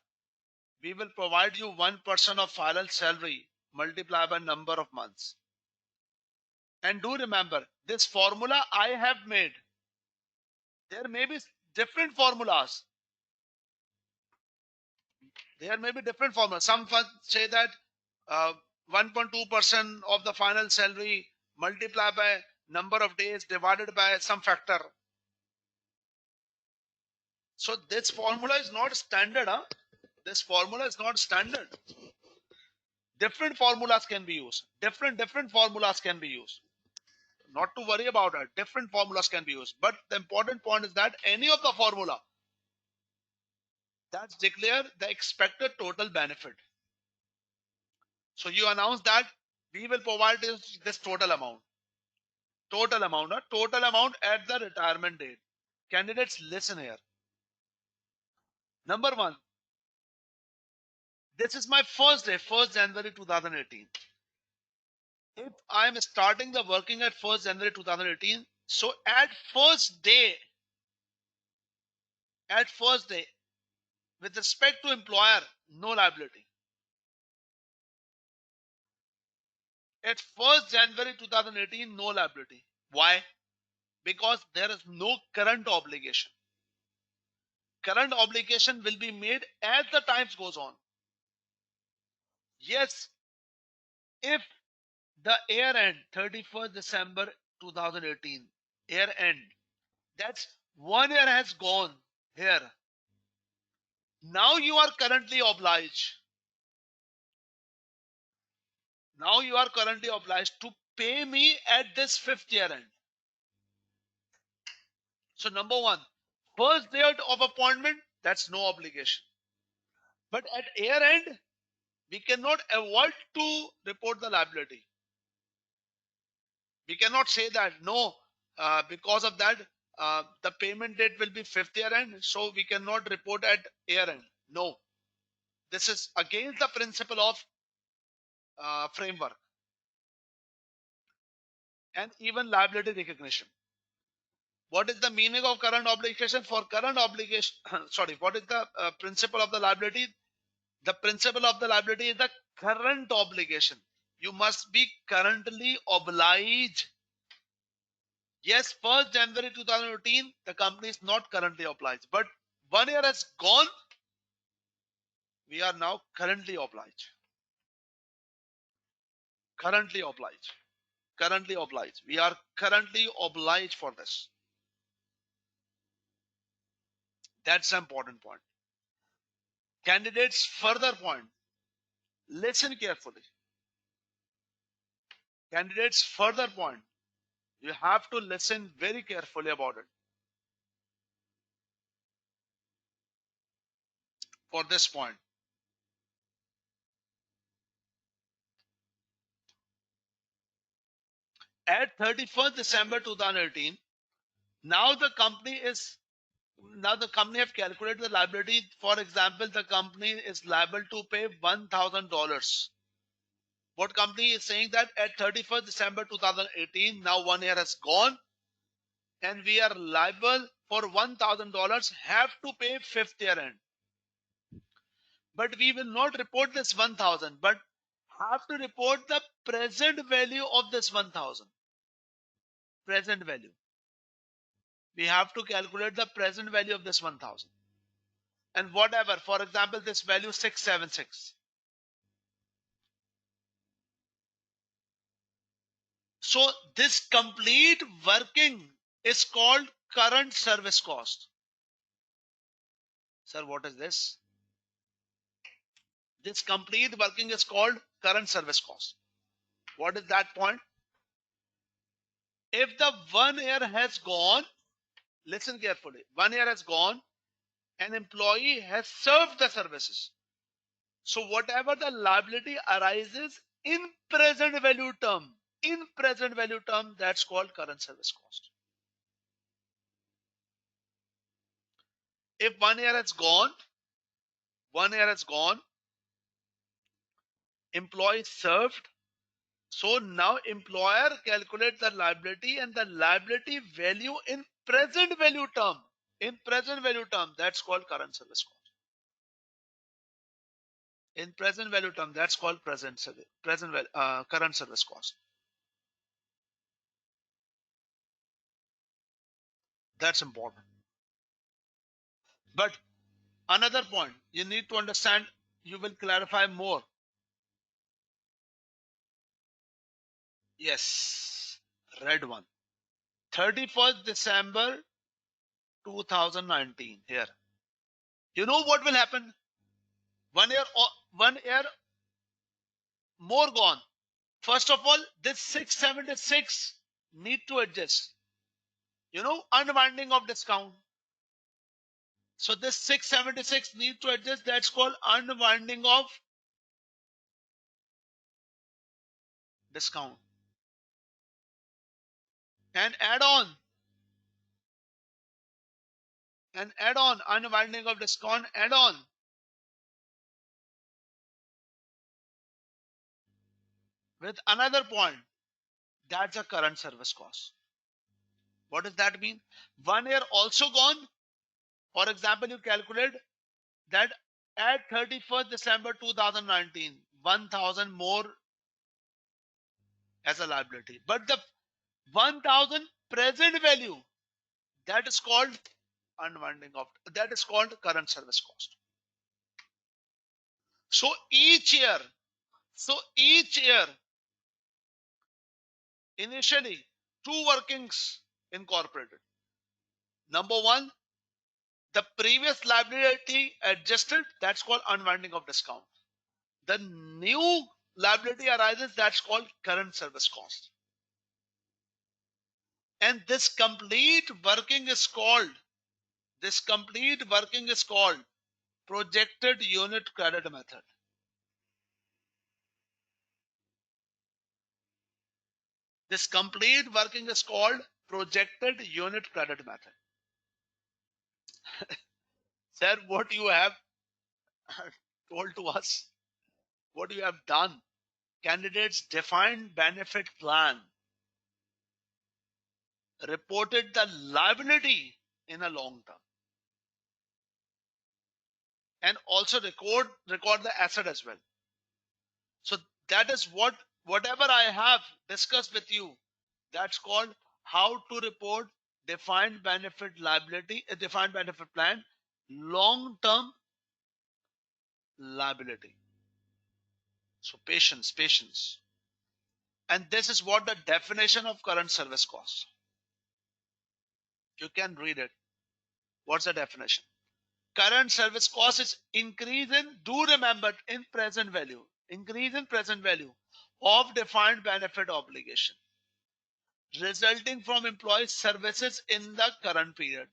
we will provide you 1% of final salary multiplied by number of months. And do remember, this formula I have made, there may be different formulas. There may be different formulas. Some say that 1.2% of the final salary multiplied by number of days divided by some factor. So this formula is not standard. Huh? This formula is not standard. Different formulas can be used. Different formulas can be used. Not to worry about it. Different formulas can be used. But the important point is that any of the formula that's declare the expected total benefit. So you announce that we will provide this total amount. Total amount, total amount at the retirement date. Candidates, listen here. Number one, this is my first day, 1st January 2018. If I'm starting the working at 1st January 2018, so at first day, with respect to employer, no liability. At 1st January 2018, no liability. Why? Because there is no current obligation. Current obligation will be made as the times goes on. Yes, if the year end 31st December 2018, year end, that's 1 year has gone here. Now you are currently obliged. Now you are currently obliged to pay me at this 5th year end. So number one, first day of appointment, that's no obligation. But at year end, we cannot avoid to report the liability. We cannot say that no, because of that, the payment date will be 5th year end, so we cannot report at year end. No, this is against the principle of framework and even liability recognition. What is the meaning of current obligation? For current obligation, sorry, what is the principle of the liability? The principle of the liability is the current obligation. You must be currently obliged. Yes, 1st January 2018, the company is not currently obliged, but 1 year has gone. We are now currently obliged. Currently obliged. Currently obliged. We are currently obliged for this. That's the important point. Candidates further point. Listen carefully. Candidates further point. You have to listen very carefully about it. For this point. At 31st December 2018, now the company have calculated the liability. For example, the company is liable to pay $1,000. What company is saying that at 31st December 2018, now 1 year has gone, and we are liable for $1,000, have to pay fifth year end. But we will not report this 1,000, but have to report the present value of this 1,000. Present value. We have to calculate the present value of this 1,000. And whatever, for example, this value 676. So this complete working is called current service cost. Sir, what is this? This complete working is called current service cost. What is that point? If the 1 year has gone, listen carefully, 1 year has gone, an employee has served the services. So whatever the liability arises in present value term, that's called current service cost. If 1 year has gone, employee served. So now employer calculates the liability, and the liability value in present value term. That's called current service cost. In present value term, that's called current service cost. That's important. But another point you need to understand, you will clarify more. Yes, red one. 31st December 2019 here. You know what will happen? 1 year more gone. First of all, this 676 need to adjust. Unwinding of discount. So this 676 need to adjust. That's called unwinding of discount. And add on unwinding of discount, add on with another point. That's a current service cost. What does that mean? 1 year also gone. For example, you calculate that at 31st December 2019, 1,000 more as a liability. But the 1,000 present value, that is called that is called current service cost. So each year, initially, two workings incorporated. Number one, the previous liability adjusted, that's called unwinding of discount. The new liability arises, that's called current service cost. And this complete working is called projected unit credit method. This complete working is called projected unit credit method. Sir, what you have told to us, what you have done, candidates defined benefit plan reported the liability in a long term, and also record the asset as well. So that is whatever I have discussed with you, that's called how to report defined benefit liability, a defined benefit plan, long term liability. So patience. And this is what the definition of current service cost. You can read it. What's the definition? Current service cost is increase in, do remember, in present value. Increase in present value of defined benefit obligation resulting from employee services in the current period.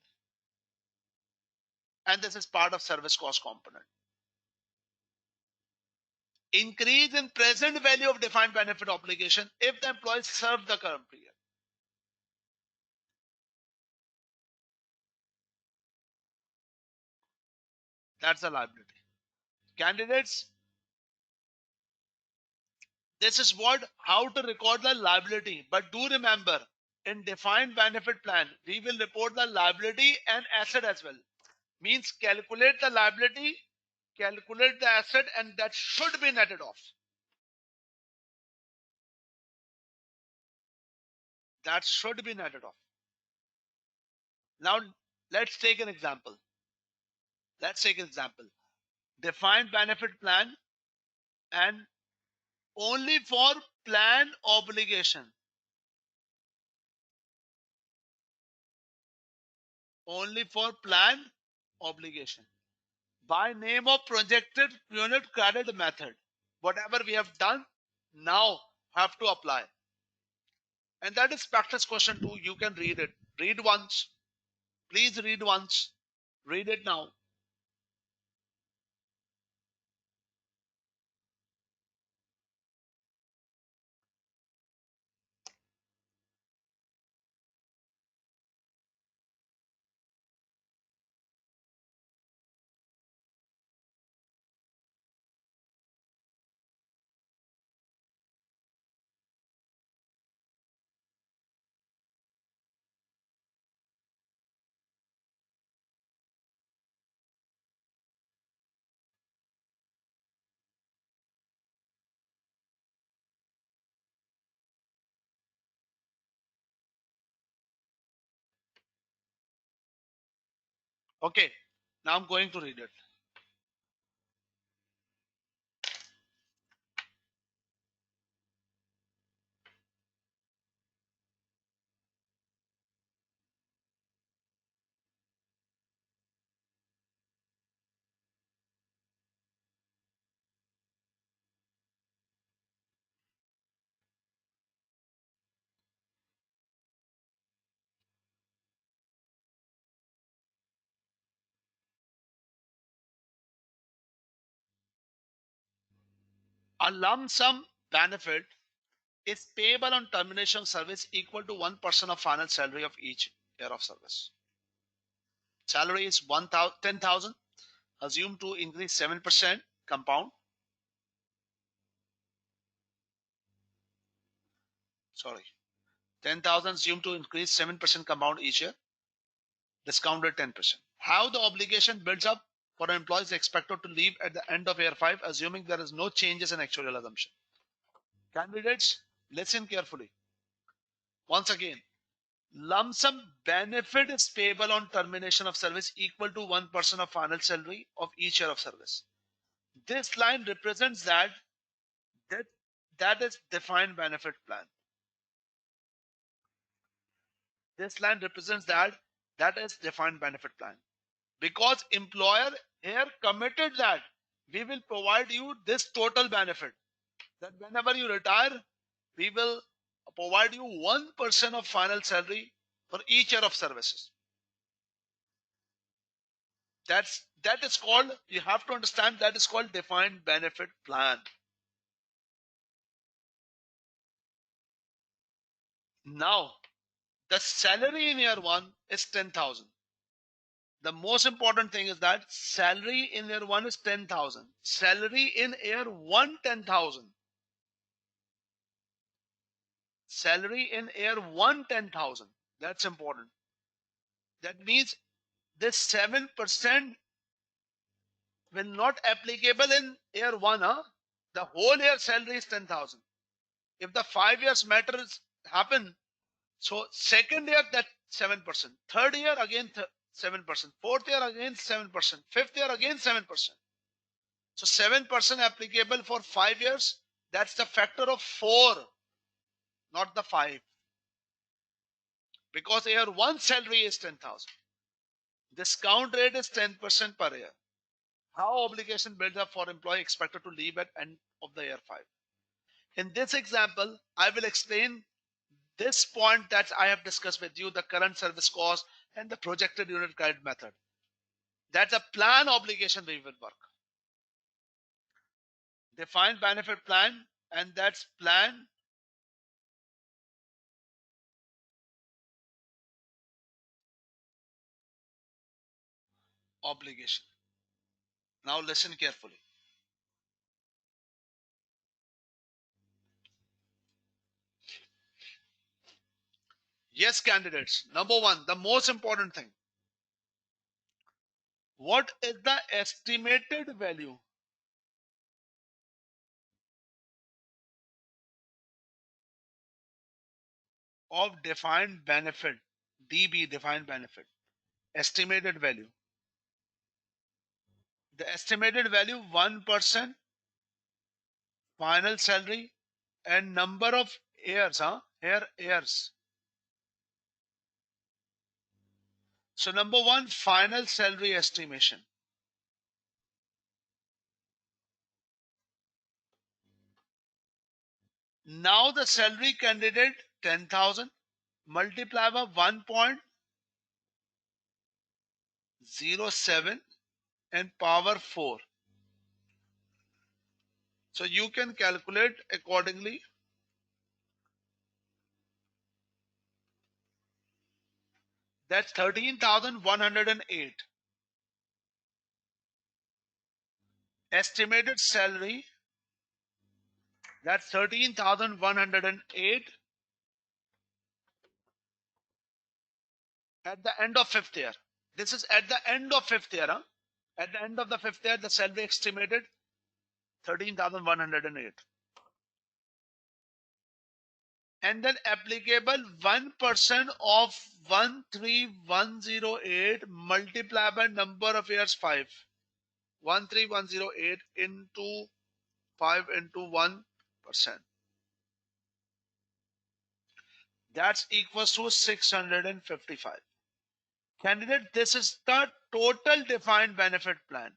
And this is part of service cost component. Increase in present value of defined benefit obligation if the employee served the current period. That's the liability. Candidates, this is what how to record the liability. But do remember, in defined benefit plan, we will report the liability and asset as well. Means calculate the liability, calculate the asset, and that should be netted off. That should be netted off. Now, let's take an example. Let's take an example. Defined benefit plan and only for plan obligation. Only for plan obligation. By name of projected unit credit method. Whatever we have done, now have to apply. And that is practice question 2. You can read it. Read once. Please read once. Read it now. Okay. Now I'm going to read it. A lump sum benefit is payable on termination of service equal to 1% of final salary of each year of service. Salary is 10,000, assumed to increase 7% compound. Sorry, 10,000 assumed to increase 7% compound each year, discounted 10%. How the obligation builds up for an employee is expected to leave at the end of year 5, assuming there is no changes in actuarial assumption. Candidates, listen carefully. Once again, lump sum benefit is payable on termination of service equal to 1% of final salary of each year of service. This line represents that that is defined benefit plan. This line represents that is defined benefit plan. Because employer here committed that we will provide you this total benefit. That whenever you retire, we will provide you 1% of final salary for each year of services. That is called, you have to understand, that is called defined benefit plan. Now, the salary in year 1 is 10,000. The most important thing is that salary in year 1 is 10,000. Salary in year 1, 10,000. Salary in year 1, 10,000. That's important. That means this 7% will not applicable in year 1. The whole year salary is 10,000. If the 5 years matters happen, so second year that 7%, third year again 7%, fourth year again 7%, fifth year again 7%. So 7% applicable for 5 years. That's the factor of 4. not the 5. Because year 1 salary is 10,000. Discount rate is 10% per year. How obligation builds up for employee expected to leave at end of the year 5. In this example, I will explain this point that I have discussed with you, the current service cost and the projected unit credit method. That's a plan obligation we will work. Defined benefit plan, and that's plan obligation. Now listen carefully. Yes, candidates. Number one, the most important thing. What is the estimated value of defined benefit? DB, defined benefit. Estimated value. The estimated value 1% final salary and number of years, Here years. So number one, final salary estimation. Now the salary candidate 10,000 multiply by 1.07 and power 4. So you can calculate accordingly. That's 13,108. Estimated salary, that's 13,108 at the end of 5th year. This is at the end of 5th year. At the end of the 5th year, the salary estimated 13,108. And then applicable 1% of 13,108 multiplied by number of years 5. 13,108 into 5 into 1%. That's equals to 655. Candidate, this is the total defined benefit plan.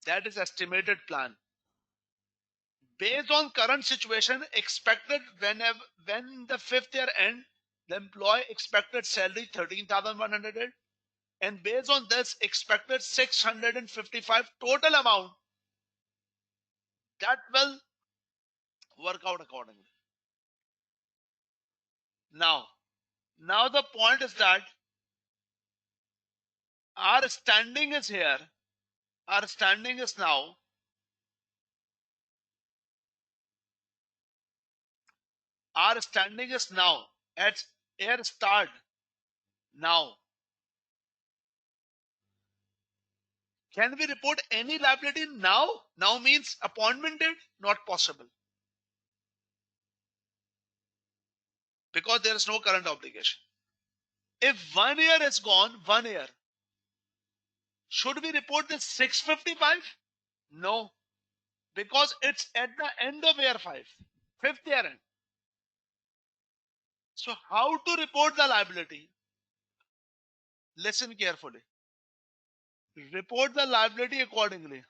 That is estimated plan. Based on current situation, expected when the 5th year end, the employee expected salary 13,100, and based on this expected 655 total amount, that will work out accordingly. Now the point is that our standing is here. Our standing is now at year start now. Can we report any liability now? Now means appointment date? Not possible. Because there is no current obligation. If 1 year is gone, 1 year, should we report this 655? No. Because it's at the end of year 5. 5th year end. So how to report the liability? Listen carefully. Report the liability accordingly.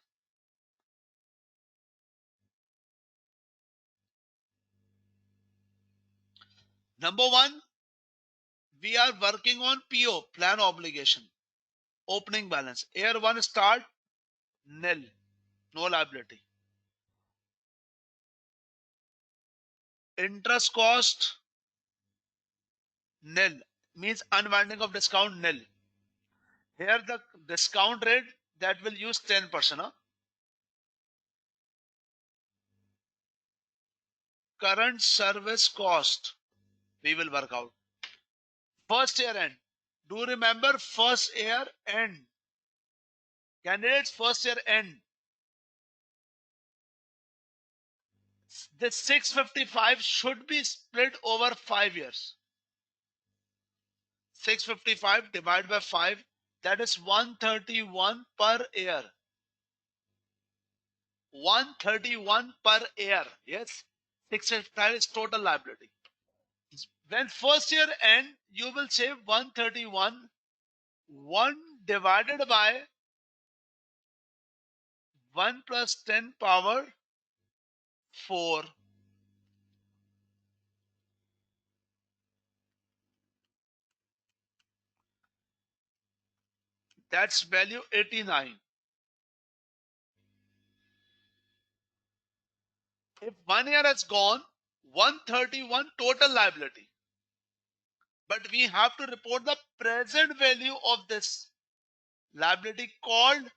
Number one, we are working on PO, plan obligation. Opening balance. Year 1 start, nil. No liability. Interest cost, nil. Means unwinding of discount, nil. Here the discount rate, that will use 10%. Current service cost, we will work out. First year end. Do remember first year end. Candidates, first year end. This 655 should be split over 5 years. 655 divided by 5, that is 131 per year. 131 per year. Yes, 655 is total liability. When first year end, you will say 131, 1 divided by 1 plus 10 power 4. That's value 89. If 1 year has gone, 131 total liability. But we have to report the present value of this liability called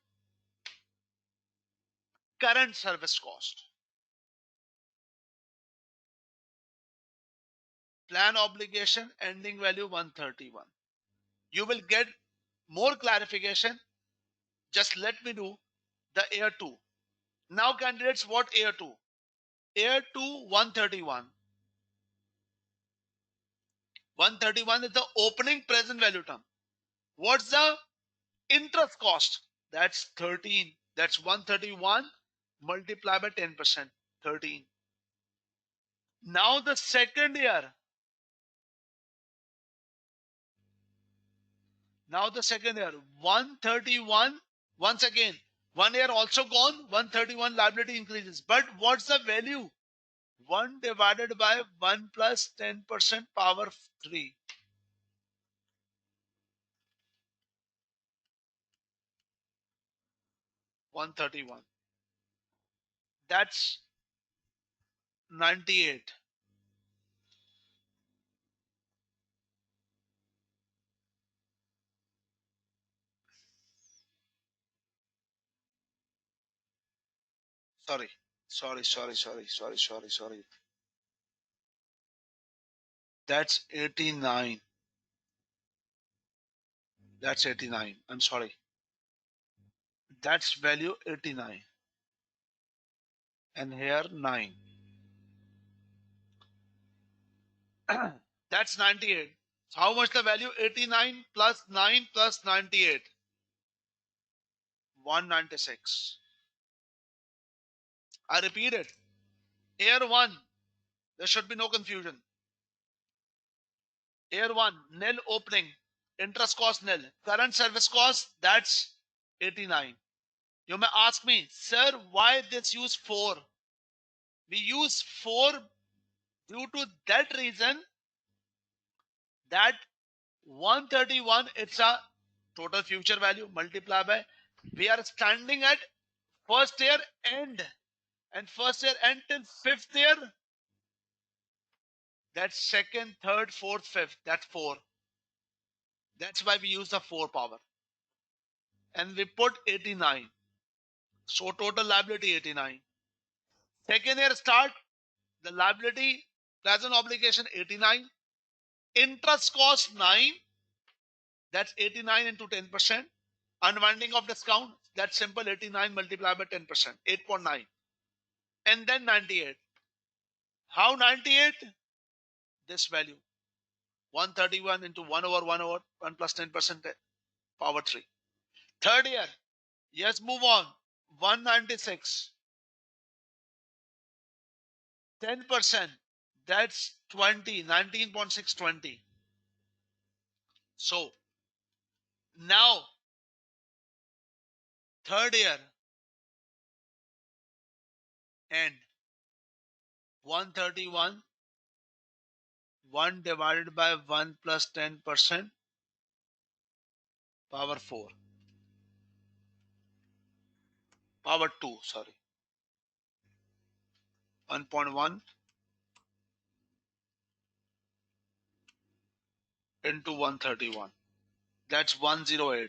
current service cost. Plan obligation ending value 131. You will get more clarification. Just let me do the year 2. Now candidates, what year 2? Year 2, 131. 131 is the opening present value term. What's the interest cost? That's 13. That's 131 multiplied by 10%. 13. Now the second year. Now the second year. 131. Once again. 1 year also gone. 131 liability increases. But what's the value? 1 divided by 1 plus 10% power 3. 131. That's 98. Sorry. Sorry. That's 89. That's 89. I'm sorry. That's value 89. And here 9. That's 98. So how much the value? 89 plus 9 plus 98. 196. I repeat it. Year 1. There should be no confusion. Year 1. Nil opening. Interest cost nil. Current service cost, that's 89. You may ask me, sir, why this use 4? We use 4 due to that reason that 131, it's a total future value multiplied by, we are standing at first year end, and first year end till fifth year, that's second, third, fourth, fifth, that's 4. That's why we use the 4 power, and we put 89. So total liability 89. Second year start, the liability present obligation 89, interest cost 9, that's 89 into 10%. Unwinding of discount, that's simple, 89 multiplied by 10%, 8.9. And then 98. How 98? This value, 131 into 1 over 1 over 1 plus 10% power 3. Third year, yes, move on. 196. 10%, that's 20, 19.620. So now third year and 131, 1 divided by 1 plus 10% power 4. Power 2, sorry. 1.1 into 131. That's 108.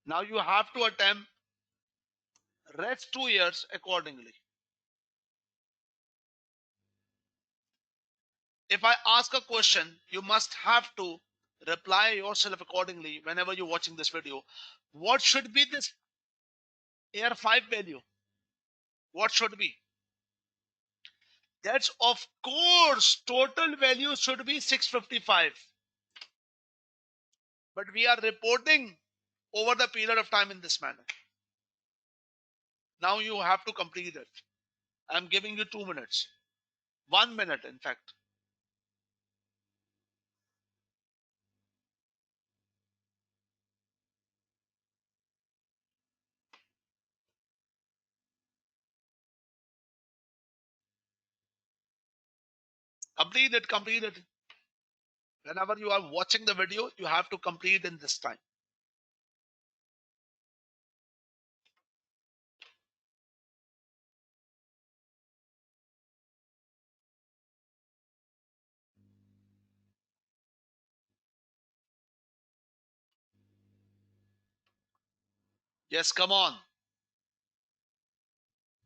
Now you have to attempt rest 2 years accordingly. If I ask a question, you must have to reply yourself accordingly whenever you're watching this video. What should be this year 5 value? What should be? That's of course total value should be 655. But we are reporting over the period of time in this manner. Now you have to complete it. I'm giving you 2 minutes. 1 minute, in fact. Complete it, complete it. Whenever you are watching the video, you have to complete in this time. Yes, come on.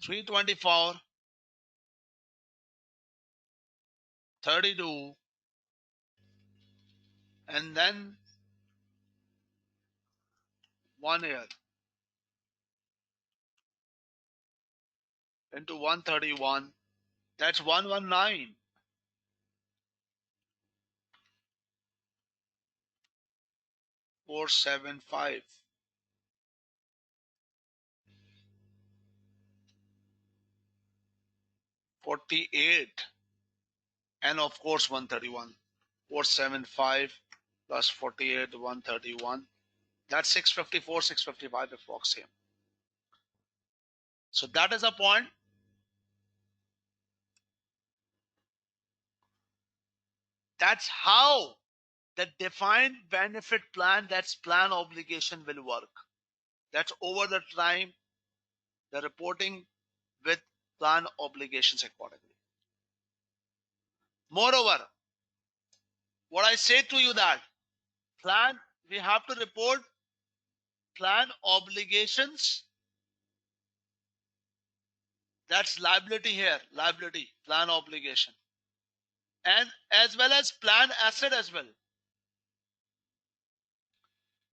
324, 32, and then 1 year into 131. That's 119. 475. 48. And of course 131. 475 plus 48, 131. That's 654, 655 approximate. So that is a point. That's how the defined benefit plan, that's plan obligation will work. That's over the time, the reporting with plan obligations accordingly. Moreover, what I say to you that plan, we have to report plan obligations. That's liability here, liability, plan obligation. And as well as plan asset as well.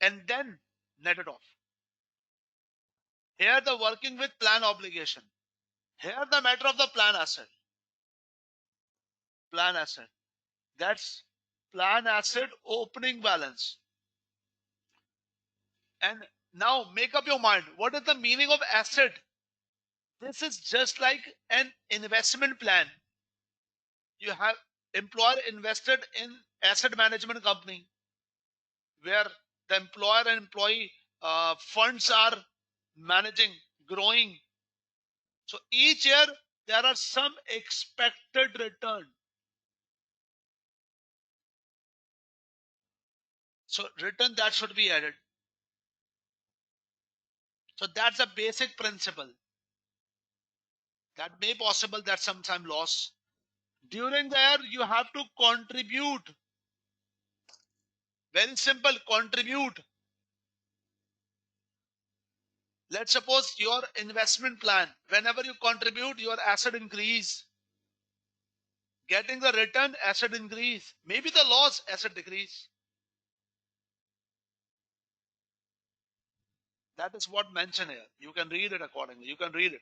And then net it off. Here the working with plan obligation. Here the matter of the plan asset. Plan asset. That's plan asset opening balance. And now make up your mind. What is the meaning of asset? This is just like an investment plan. You have employer invested in asset management company where the employer and employee funds are managing, growing. So each year there are some expected return. So return that should be added. So that's a basic principle. That may possible that sometime loss. During the year you have to contribute. Very simple, contribute. Let's suppose your investment plan, whenever you contribute, your asset increase. Getting the return, asset increase. Maybe the loss, asset decrease. That is what mentioned here. You can read it accordingly. You can read it.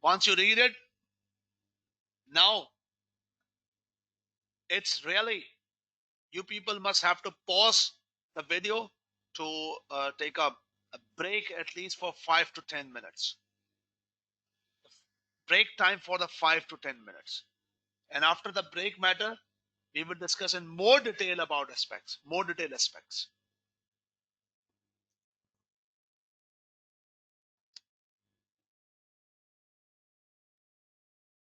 Once you read it, now it's really, you people must have to pause the video to take a break at least for 5 to 10 minutes. Break time for the 5 to 10 minutes. And after the break matter, we will discuss in more detail about aspects, more detailed aspects.